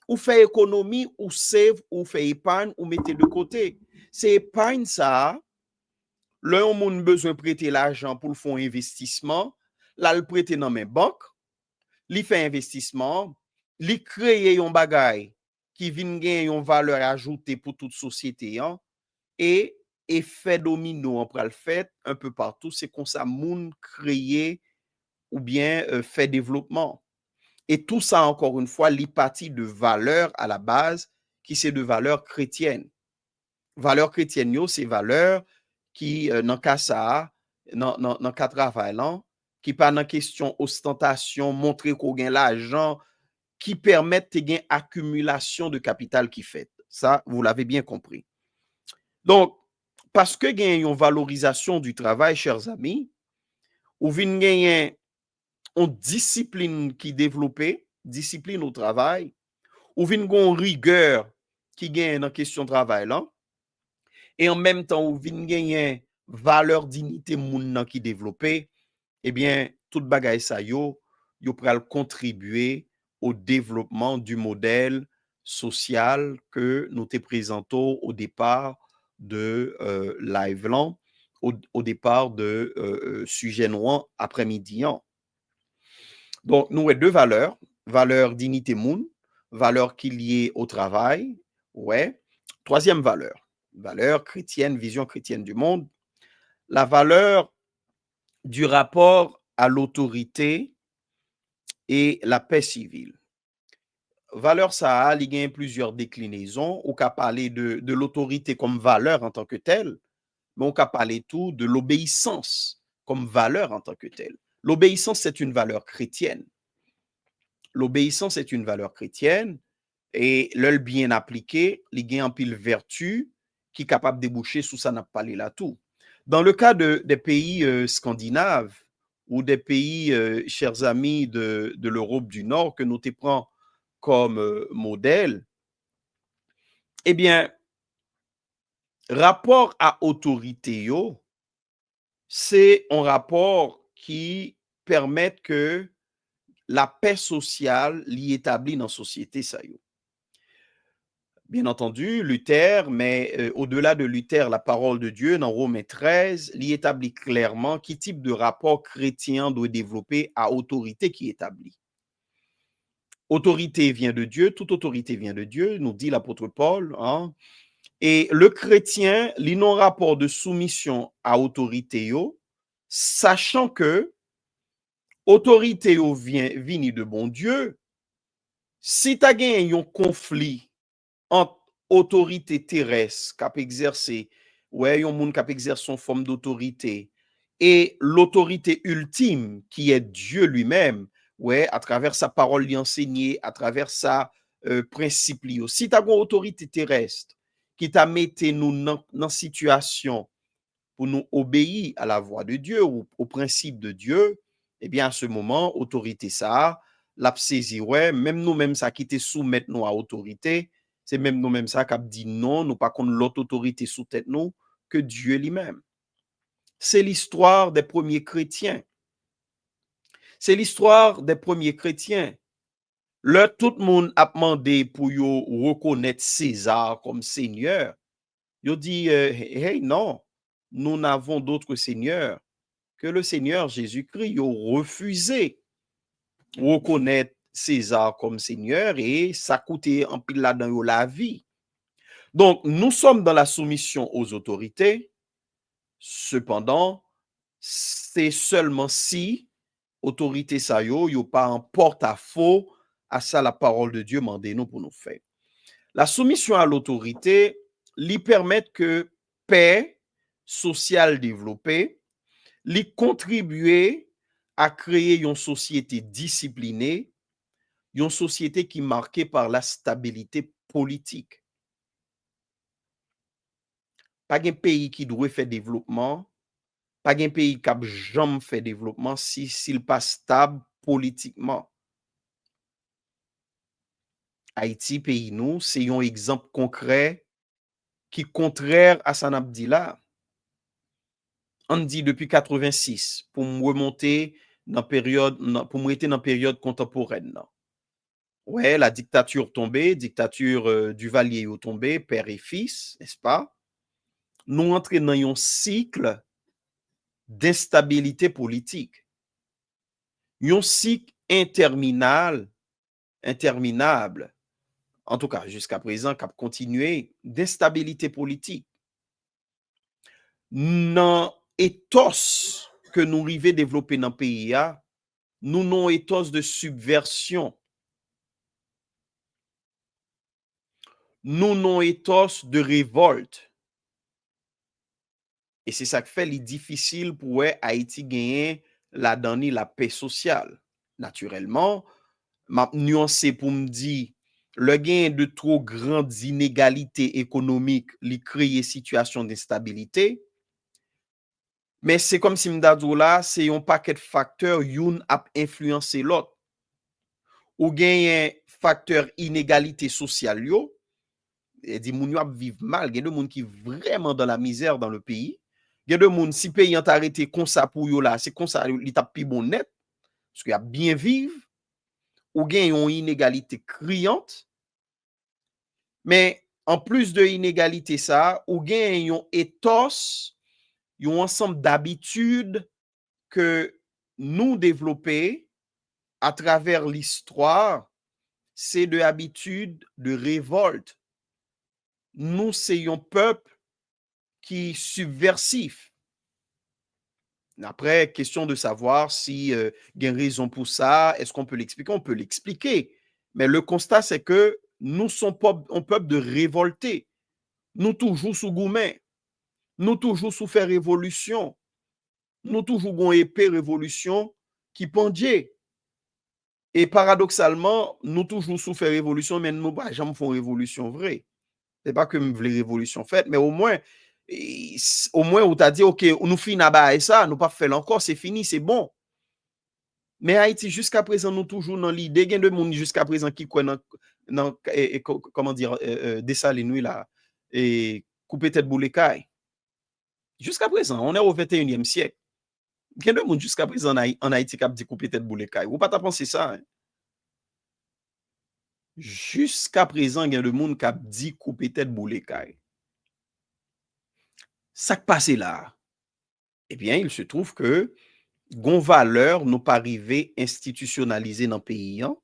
ou fait économie, ou save, ou fait épargne, ou mettez de côté. C'est épargne ça, le moun besoin prêter l'argent pour le fonds investissement, là le prêter dans mes banques, li fait investissement, li créer yon bagay qui vient gagner une valeur ajoutée pour toute société hein, et effet domino on pral fait un peu partout, c'est comme ça moun créer ou bien fait développement. Et tout ça encore une fois li parti de valeurs à la base qui c'est de valeurs chrétiennes. Valeurs chrétiennes yo c'est valeurs qui dans cas ça dans cas travail là qui pas dans question ostentation montrer qu'on gagne l'argent qui permettent de gain accumulation de capital qui fait. Ça, vous l'avez bien compris. Donc, parce que gain une valorisation du travail, chers amis, ou vin gagner une discipline qui développée, discipline au travail, ou vin gon rigueur qui gagne dans question de travail là, et en même temps ou vin gagner valeur dignité moun qui développé, eh bien, tout bagay sa yo pral contribuer au développement du modèle social que nous te présentons au départ de live lan, au départ de sujet noir après-midi. Donc, nous avons deux valeurs, valeur dignité moun, valeur qui est liée au travail, ouais. Troisième valeur, valeur chrétienne, vision chrétienne du monde, la valeur du rapport à l'autorité et la paix civile. Valeur ça il y a plusieurs déclinaisons. On peut parler de l'autorité comme valeur en tant que telle, mais on peut parler tout de l'obéissance comme valeur en tant que telle. L'obéissance, c'est une valeur chrétienne. L'obéissance est une valeur chrétienne et le bien appliqué, il y a un pile vertu qui est capable de déboucher sous ça n'a pas parlé là tout. Dans le cas des pays scandinaves ou des pays, chers amis de l'Europe du Nord, que nous te prenons comme modèle, eh bien, rapport à autorité, c'est un rapport qui permet que la paix sociale l'y établit dans la société. Ça y est. Bien entendu, Luther, mais au-delà de Luther, la parole de Dieu dans Romains 13 l'y établit clairement quel type de rapport chrétien doit développer à autorité qui établit. Autorité vient de Dieu, toute autorité vient de Dieu, nous dit l'apôtre Paul. Hein? Et le chrétien, il a un rapport de soumission à autorité, sachant que autorité vient de bon Dieu. Si tu as gagné un conflit entre autorité terrestre qui exerce, ouais, un monde qui exerce son forme d'autorité et l'autorité ultime qui est Dieu lui-même, ouais, à travers sa parole lui enseignée, à travers sa principe lui. Si tu as une autorité terrestre qui t'a mis nous dans situation pour nous obéir à la voix de Dieu ou au principe de Dieu, eh bien à ce moment autorité ça l'a saisi, ouais, même nous-mêmes, ça qui te soumettre nous à autorité, c'est même nous-mêmes ça qui a dit non, nous pas contre l'autre autorité sous tête nous que Dieu lui-même. C'est l'histoire des premiers chrétiens. C'est l'histoire des premiers chrétiens. Là, tout le monde a demandé pour yo reconnaître César comme seigneur. Yo dit, hey, non, nous n'avons d'autre seigneur que le Seigneur Jésus-Christ. Yo refusé reconnaître César comme seigneur et ça coûtait en pile là-dedans la vie. Donc, nous sommes dans la soumission aux autorités. Cependant, c'est seulement si autorité ça yo pas en porte-à-faux à ça la parole de Dieu mandé nous pour nous faire. La soumission à l'autorité lui permet que paix sociale développée, lui contribuer à créer une société disciplinée, une société qui est marquée par la stabilité politique. Pas un pays qui doit faire développement, pas un pays qui a jamais fait développement s'il pas stable politiquement. Haïti, pays nous, c'est un exemple concret qui contraire à ça n'a dit là. On dit depuis 86 pour me remonter dans période pour me rester dans période contemporaine. Ouais, la dictature tombée, dictature Duvalier tombée, père et fils, n'est-ce pas? Nous entrons dans un cycle d'instabilité politique. Un cycle interminable, en tout cas jusqu'à présent, qui a continué d'instabilité politique. Dans ethos que nous arrivons à développer dans le pays, nous avons ethos de subversion. Nous avons ethos de révolte. Et c'est ça qui fait les difficile pour Haïti gagner la paix sociale. Naturellement, m'a nuancé pour me dire le gain de trop grandes inégalités économiques li créer situation d'instabilité. Mais c'est comme si m'dadou là, c'est un paquet de facteurs youn a influencé l'autre. Ou gain facteur inégalité sociale yo, et dit moun yo ap viv mal, gen de moun qui vraiment dans la misère dans le pays. Gen de moun si pays ont arrêté comme ça pour yo là, c'est comme ça li tap pi bon net parce qu'il y a bien vivre ou gen une inégalité criante. Mais en plus de inégalité ça, ou gen yon ethos, yon ensemble d'habitudes que nous développer à travers l'histoire, c'est de habitudes de révolte. Nous, c'est un peuple qui est subversif. Après, question de savoir si y a une raison pour ça, est-ce qu'on peut l'expliquer? On peut l'expliquer. Mais le constat, c'est que nous sommes un peuple de révoltés. Nous toujours sous goumen. Nous toujours sous faire révolution. Nous toujours gon épée révolution qui pendait. Et paradoxalement, nous toujours sous faire révolution, mais nous pas jamais font révolution vraie. C'est pas que nous voulons révolution faite, mais au moins on t'a dit OK, nous finissons et ça, nous pas fait encore, c'est fini, c'est bon. Mais Haïti jusqu'à présent nous toujours dans l'idée de monde jusqu'à présent qui croit dans comment dire Dessalines là et couper tête boule caille. Jusqu'à présent, on est au 21e siècle. Il y a de monde jusqu'à présent en Haïti qui a dit couper tête boule caille. Ou pas t'as pensé ça? Hein? Jusqu'à présent, il y a de monde qui a dit couper tête boule caille. Ça qui passe là. Eh bien, il se trouve que gon valeur nous pas arrivé institutionnalisé dans le pays. Hein?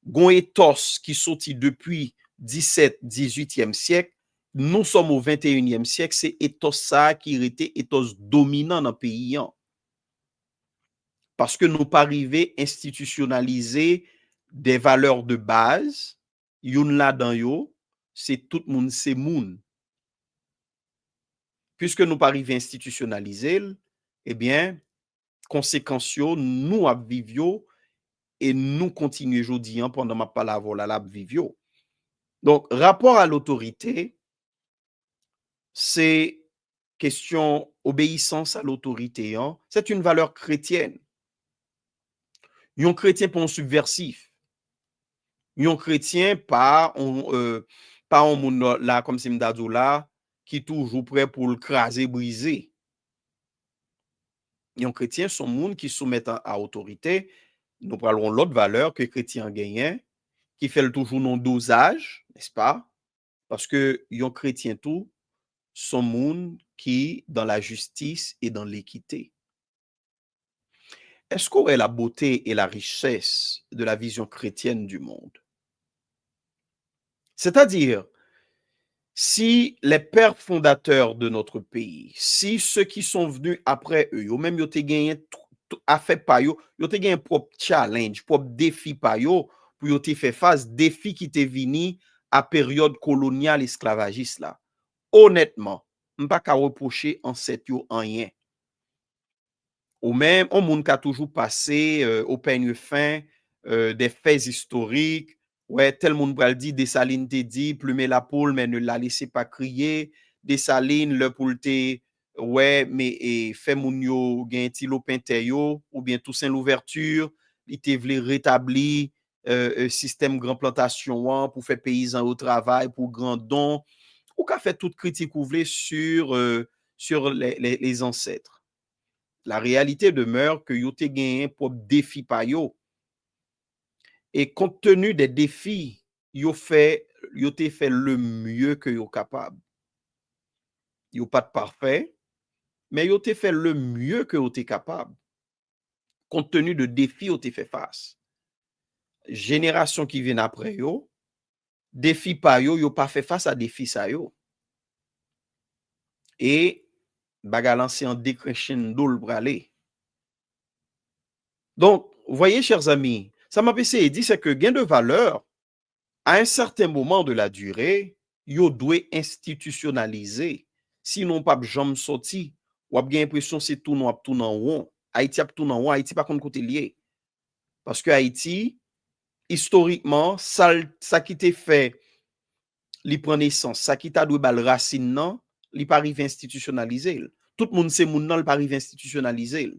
Gon ethos qui sorti depuis 17, 18e siècle, nous sommes au 21e siècle, c'est ethos ça qui était ethos dominant dans le pays. Hein? Parce que nous pas arrivé institutionnaliser des valeurs de base, yon là dans yo, c'est tout moun c'est moun. Puisque nous pas arrivé institutionnaliser, eh bien, conséquences nous a vivio et nous continuer aujourd'hui pendant ma parole là vivio. Donc rapport à l'autorité, c'est question obéissance à l'autorité, hein? C'est une valeur chrétienne. Yon chrétien pas un subversif. Yon chrétien pas un monde là comme si m'dadou là qui toujours prêt pour le craser briser. Yon chrétien sont monde qui soumettent à autorité. Nous parlerons l'autre valeur que chrétien gagnent qui fait toujours non dosage, n'est-ce pas? Parce que yon chrétien tout sont monde qui dans la justice et dans l'équité. Est-ce qu'on est la beauté et la richesse de la vision chrétienne du monde? C'est-à-dire, si les pères fondateurs de notre pays, si ceux qui sont venus après eux, ou même yo te gagné a fait pa yo te gagné propre challenge, propre défi pa yo, pour yo te fait face défi qui te vini à période coloniale esclavagiste là. Honnêtement, m'pa ka reprocher ancêtre yo en rien. Ou même, on monde qui a toujours passé au peigne fin des faits historiques. Ouais, tel monde pral dit, Dessalines te dit, plumer la poule, mais ne la laissez pas crier. Dessalines, le poule te, ouais, mais fait moun yo gen ti lopin te yo, ou bien Toussaint l'ouverture, il te vle rétabli système grand plantation pour faire paysan au travail, pour grand don, ou qu'a fait toute critique ou vle sur les ancêtres. La réalité demeure que yo te gagné pour défi pa yo. Et compte tenu des défis, yo te fait le mieux que yo capable. Yo pas de parfait, mais yo te fait le mieux que yo te capable. Compte tenu de défis yo te fait face. Génération qui vient après yo, défi pa yo, yo pas fait face à défi sa yo. Et baga lancé en décrescendo le bralé. Donc, vous voyez, chers amis, ça m'a essayé dit c'est que gain de valeur, à un certain moment de la durée, yo doit institutionnaliser. Sinon, pas jamais sorti. Ou a bien l'impression c'est tout non tout nan rond. Haïti a tout nan rond, Haïti pas contre côté lié. Parce que Haïti, historiquement, ça qui t'est fait, li prend naissance, ça qui t'a doué bal racine nan, li pas arrive institutionnaliser. Tout le monde sait moun nan, li pas arrive institutionnaliser.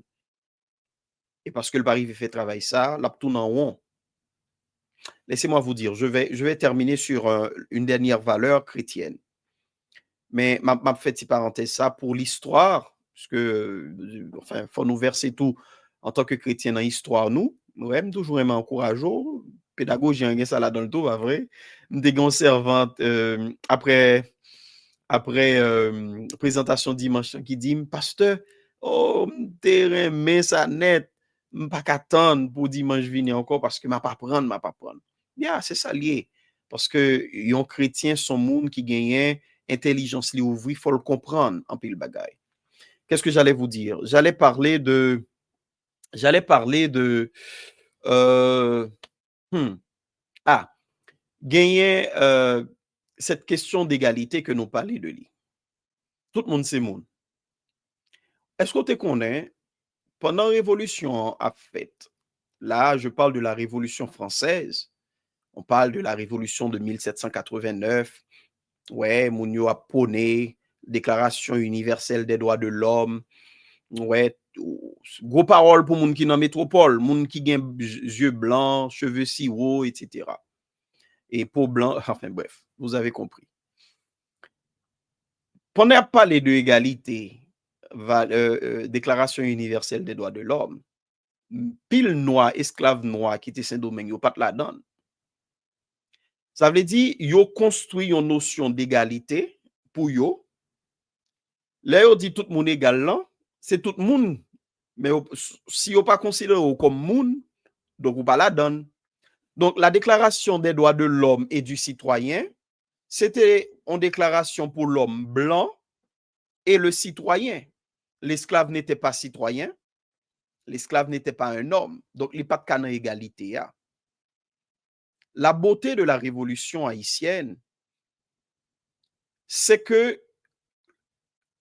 Et parce que le Paris fait travail ça, l'a tout nan rond. Laissez-moi vous dire, je vais terminer sur une dernière valeur chrétienne. Mais m'a fait une parenthèse ça pour l'histoire, parce que, enfin, faut nous verser tout en tant que chrétien dans l'histoire, nous même toujours aimer encourager, pédagogie, en ça là dans le tout, pas vrai. Des grands servantes, après présentation dimanche, qui dit, pasteur, oh, terrain, mais ça net, pas qu'attendre pour dimanche venir encore, parce que m'a pas prendre. Yeah, c'est ça lié. Parce que yon chrétien son monde qui gagne intelligence li ouvri, faut le comprendre en pile bagaille. Qu'est-ce que j'allais vous dire? J'allais parler de euh, hmm, gagner cette question d'égalité que nous parlons de lui. Tout le monde c'est monde. Est-ce que tu connais pendant la révolution a fait? Là, je parle de la révolution française. On parle de la révolution de 1789. Ouais, moun yo a poné, déclaration universelle des droits de l'homme. Ouais, gros parole pour moun qui dans métropole, moun qui gen yeux blancs, cheveux si hauts, etc. Et peau blanc, enfin bref, vous avez compris. Pendant parler de égalité, déclaration universelle des droits de l'homme, pile noir, esclave noir qui était Saint-Domingue, yo pat la donne. Ça veut dire, yo construit une notion d'égalité pour yo. Là, yo dit tout le monde égal là, c'est tout le monde. Mais si yo pas considéré comme monde, donc ou pas la donne. Donc, la déclaration des droits de l'homme et du citoyen, c'était une déclaration pour l'homme blanc et le citoyen. L'esclave n'était pas citoyen, l'esclave n'était pas un homme. Donc, il n'y a pas de canon égalité. La beauté de la révolution haïtienne, c'est que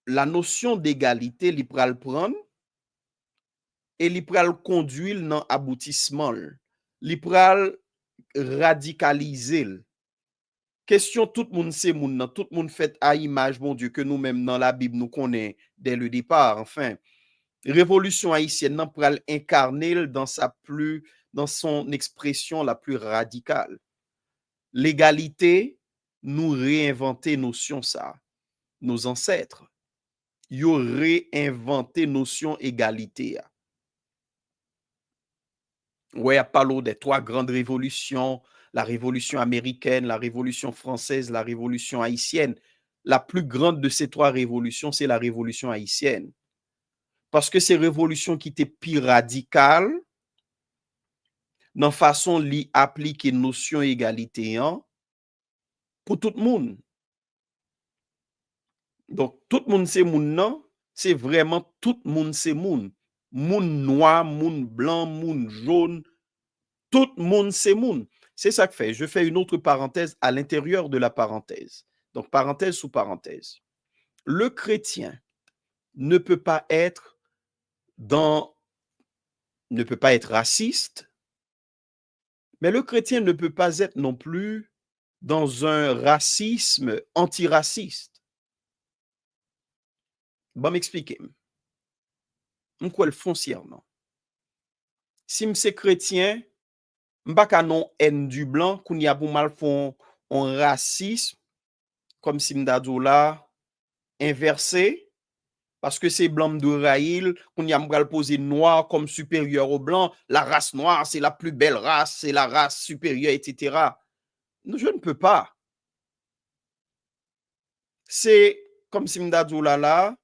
la notion d'égalité, il pral prendre et il pral conduire dans aboutissement. Il pral radicaliser. Question tout le monde c'est moun, tout le monde fait à image, bon Dieu, que nous-mêmes dans la Bible nous connaissons dès le départ. Enfin, révolution haïtienne nan pral incarner dans son expression la plus radicale. L'égalité, nous réinventer notion ça. Nos ancêtres, ils ont réinventé notion égalité. Ouais, à parler des trois grandes révolutions, la révolution américaine, la révolution française, la révolution haïtienne. La plus grande de ces trois révolutions, c'est la révolution haïtienne. Parce que c'est révolution qui était plus radicale, dans façon d'y appliquer notion égalité pour tout le monde. Donc, tout le monde c'est moun non, c'est vraiment tout le monde c'est moun. Moun noir, moun blanc, moun jaune, tout le monde c'est moun. C'est ça que fait. Je fais une autre parenthèse à l'intérieur de la parenthèse. Donc, parenthèse sous parenthèse. Le chrétien ne peut pas être raciste, mais le chrétien ne peut pas être non plus dans un racisme antiraciste. Bon, m'expliquer. M'quoi le foncièrement. Si m'se chrétien, m'pas ka non haine du blanc, qu'on y a pour mal font un racisme, comme si m'dadou là, inversé, parce que c'est blanc de raïl, qu'on y a m'gal poser noir comme supérieur au blanc, la race noire, c'est la plus belle race, c'est la race supérieure, etc. Je ne peux pas. C'est comme si m'dadou là,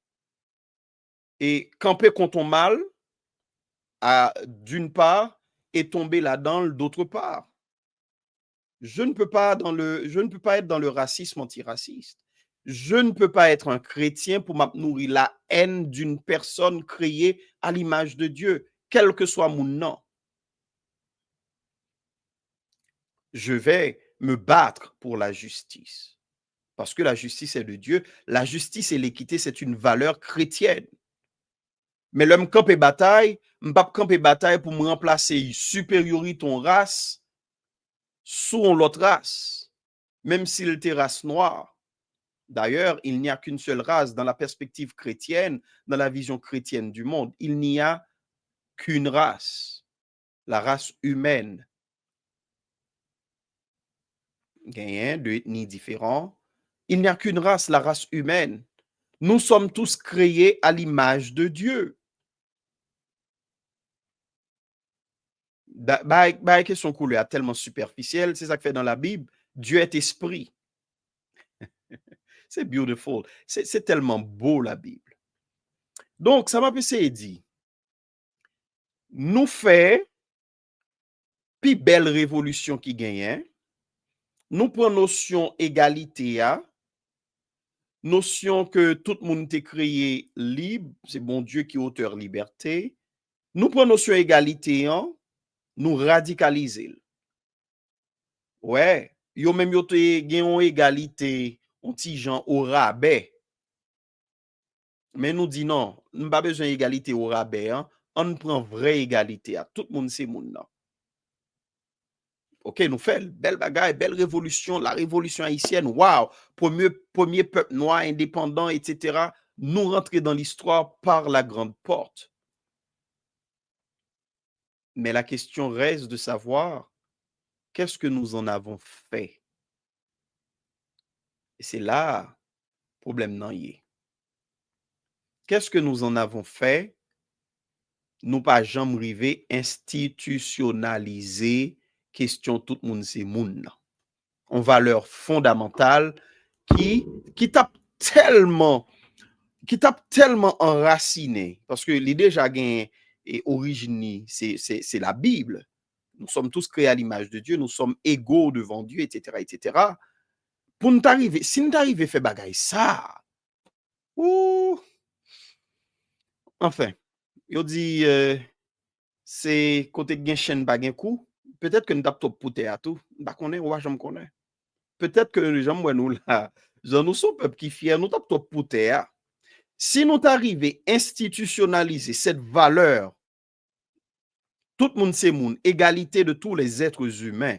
et camper contre ton mal, d'une part, et tomber là-dedans d'autre part. Je ne peux pas être dans le racisme antiraciste. Je ne peux pas être un chrétien pour nourrir la haine d'une personne créée à l'image de Dieu, quel que soit mon nom. Je vais me battre pour la justice. Parce que la justice est de Dieu. La justice et l'équité, c'est une valeur chrétienne. Mais l'homme campe et bataille, m'pap campe et bataille pour me remplacer supériorité ton race sous l'autre race, même s'il était race noire. D'ailleurs, il n'y a qu'une seule race dans la perspective chrétienne, dans la vision chrétienne du monde. Il n'y a qu'une race, la race humaine. Gagnant de ethnies différentes. Il n'y a qu'une race, la race humaine. Nous sommes tous créés à l'image de Dieu. Bah, question couleur tellement superficielle, c'est ça que fait dans la Bible. Dieu est esprit. C'est beautiful. C'est tellement beau la Bible. Donc, ça m'a pensé dit, nous fait puis belle révolution qui gagne, nous prenons notion égalité, notion que tout le monde est créé libre, c'est bon Dieu qui est auteur liberté. Nous prenons notion égalité, nous radicaliser. Ouais, yo même yo te gen égalité, on ti gens au rabais. Mais nous dit non, nous pas besoin d'égalité au rabais, on prend vraie égalité à tout le monde c'est monde là. OK, nous fait belle bagaille, belle révolution, la révolution haïtienne, waouh, premier peuple noir indépendant, etc. Nous rentrer dans l'histoire par la grande porte. Mais la question reste de savoir qu'est-ce que nous en avons fait. Et c'est là problème nan yé. Qu'est-ce que nous en avons fait? Nous pas jamais rivé institutionnaliser question tout le monde c'est moun. En valeur fondamentale qui tape tellement enraciné parce que l'idée déjà gain et origine c'est la Bible. Nous sommes tous créés à l'image de Dieu, nous sommes égaux devant Dieu, etc., etc. Pour nous arriver, si nous arriver faire bagaille ça, enfin, yo dit c'est côté gen chen pa gen kou, peut-être que nous tap top poute à tout, pas connaît ou j'aime connaît. Peut-être que les gens nous là, nous sommes peuple qui fier, nous tap top poute à. Si nous arriver institutionnaliser cette valeur, tout le monde c'est moun, égalité de tous les êtres humains.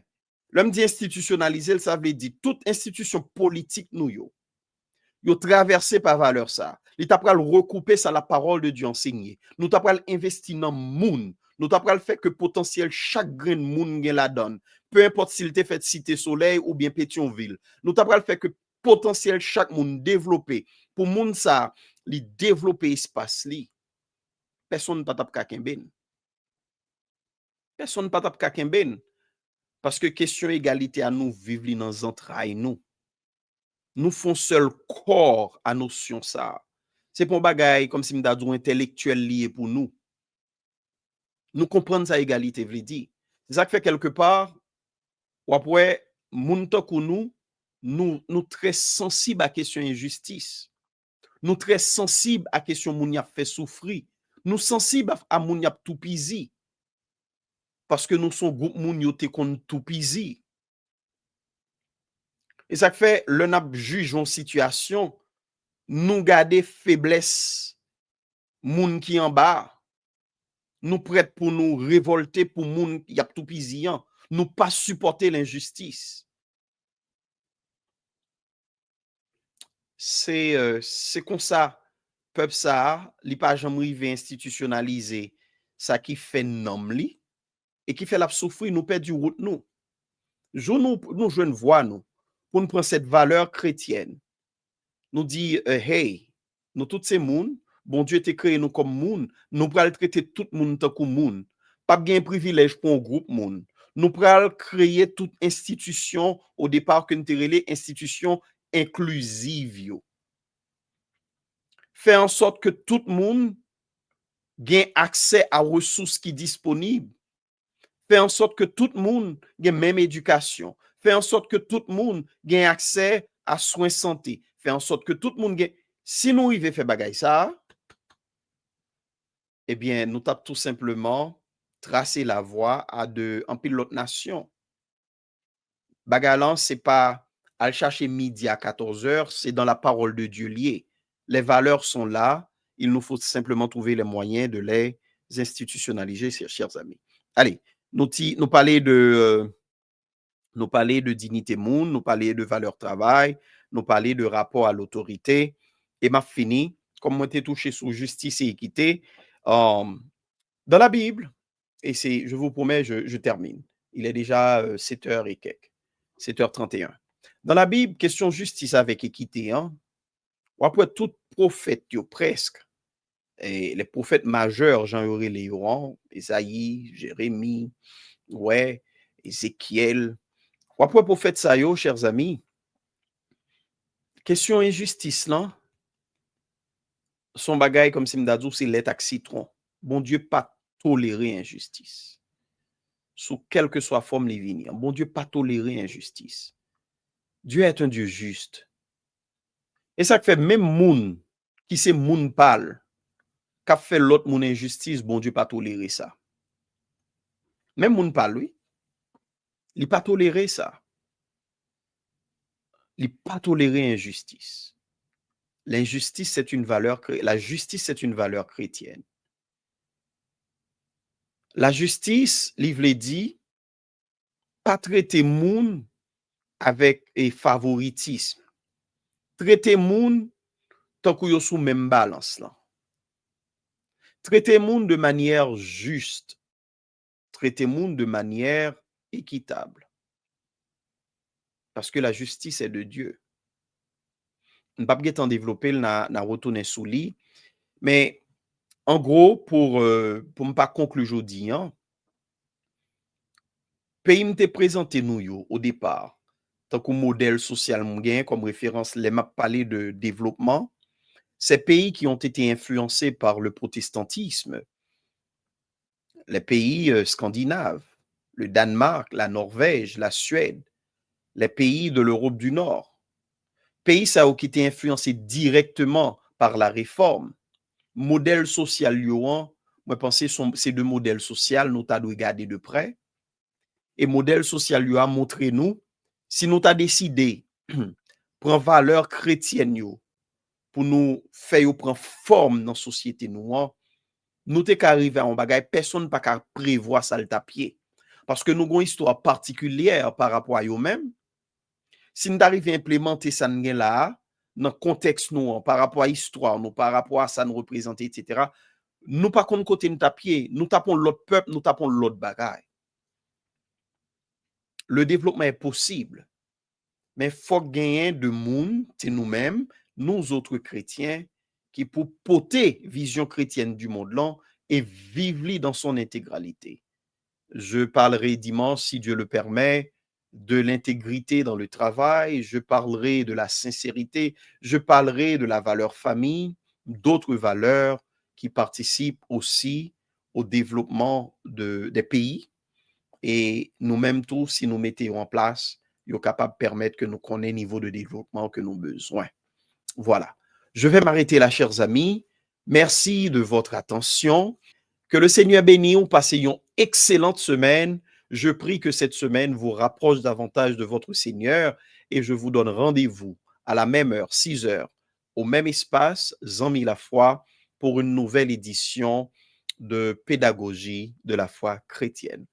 L'homme dit institutionnaliser, ça veut dire toute institution politique nous yo traversé par valeur ça. Il t'a pral recouper ça la parole de Dieu enseignée. Nous t'a pral investi dans moun, nous t'a pral fait que potentiel chaque grain de monde gen la donne. Peu importe s'il te fait Cité Soleil ou bien Pétionville. Nous t'a pral fait que potentiel chaque monde développé pour monde ça, li développer espace li. Personne pas tap ka kemben. Personne pas tap ka kemben. Parce que question égalité à nous vivre li dans entrailles nous. Nous font seul corps à notion ça. C'est pour bagay comme si m'da dou intellectuel lié pour nous. Nous comprenons sa égalité veut dire. C'est ça qui fait quelque part ou après moun takou nous très sensibles à question injustice. Nous très sensibles à question moun y a fait souffrir. Nous sensibles à moun y a tout pizi. Parce que nous sommes groupe moun yo te kon tout pizi. Et ça fait le nap juge en situation, nous garder faiblesse moun qui en bas, nous prêts pour nous révolter pour moun qui a tout pizian, nous pas supporter l'injustice. C'est comme ça peuple ça, li pas jamais rivé institutionnaliser ça qui fait nom li et qui fait la souffrir nous perd du route nous. Nous jeune voix nous pour nous prendre cette valeur chrétienne. Nous dit hey, nous tous ces moun, bon Dieu t'a créé nous comme moun, nous pral traiter tout moun tant que moun. Pas gain privilège pour un groupe moun. Nous pral créer toute institution au départ que nous relé institution inclusive yo. Faire en sorte que tout le monde ait accès à ressources qui sont disponibles. Faire en sorte que tout le monde ait même éducation. Faire en sorte que tout le monde ait accès à soins santé. Faire en sorte que tout le monde ait... Si nous arrivons à faire bagay ça, eh bien, nous avons tout simplement tracé la voie à un pilote nation. Bagalan, c'est pas aller chercher midi à 14h, c'est dans la parole de Dieu lié. Les valeurs sont là. Il nous faut simplement trouver les moyens de les institutionnaliser, chers amis. Allez, nous parler de dignité monde, nous parler de valeur travail, nous parler de rapport à l'autorité. Et m'a fini, comme moi t'ai touché sur justice et équité, dans la Bible, et je vous promets, je termine. Il est déjà 7h et quelques, 7h31. Dans la Bible, question justice avec équité, hein? Ou après tout prophète, presque, et les prophètes majeurs, Jean-Yori Léon, Esaïe, Jérémie, ouais, Ézéchiel. Ou après prophète ça yo, chers amis, question injustice là, son bagay comme si m'dadou c'est lait ak citron. Bon Dieu pas tolérer injustice. Sous quelle que soit forme les venir. Bon Dieu pas tolérer injustice. Dieu est un Dieu juste. Et ça fait même moun qui c'est moun pâle, qu'a fait l'autre moun injustice, bon Dieu pas tolérer ça. Même moun pâle, oui. Il pas tolérer ça. Il pas tolérer injustice. L'injustice c'est une valeur, la justice c'est une valeur chrétienne. La justice, livre dit, pas traiter moun avec favoritisme. Traiter moun tant que yo sous même balance là. Traiter moun de manière juste. Traiter moun de manière équitable. Parce que la justice est de Dieu. On ne peut pas développer na retourner sous lit, mais en gros pour me pas conclure aujourd'hui, hein, pays m'te présenté nous yo au départ tant que modèle social m'gain comme référence les m'a parlé de développement, ces pays qui ont été influencés par le protestantisme, les pays scandinaves, le Danemark, la Norvège, la Suède, les pays de l'Europe du Nord, pays ça qui été influencé directement par la réforme, modèle social yo, moi penser ces deux modèles sociaux nous t'a regarder de près et modèle social yo a montré nous si nous t'a décidé prendre valeur chrétienne yo pour nous faire prendre forme dans société nous t'es qu'arriver en bagay personne pas qu'à prévoir ça le tapier parce que nous avons une histoire particulière par rapport à eux même si nous arrivons à implémenter ça là dans le contexte nous par rapport à l'histoire nous par rapport à ça nous représenter etc. nous pas contre côté nous tapier, nous tapons l'autre peuple, nous tapons l'autre bagaille. Le développement est possible, mais faut gagner de monde, c'est nous-mêmes, nous autres chrétiens, qui pour porter vision chrétienne du monde là et vivre dans son intégralité. Je parlerai dimanche, si Dieu le permet, de l'intégrité dans le travail, je parlerai de la sincérité, je parlerai de la valeur famille, d'autres valeurs qui participent aussi au développement des pays. Et nous-mêmes tous, si nous mettons en place, ils sont capables de permettre que nous connaissions le niveau de développement que nous avons besoin. Voilà. Je vais m'arrêter là, chers amis. Merci de votre attention. Que le Seigneur bénisse, ou passez une excellente semaine. Je prie que cette semaine vous rapproche davantage de votre Seigneur et je vous donne rendez-vous à la même heure, 6 heures, au même espace, Zami la foi, pour une nouvelle édition de pédagogie de la foi chrétienne.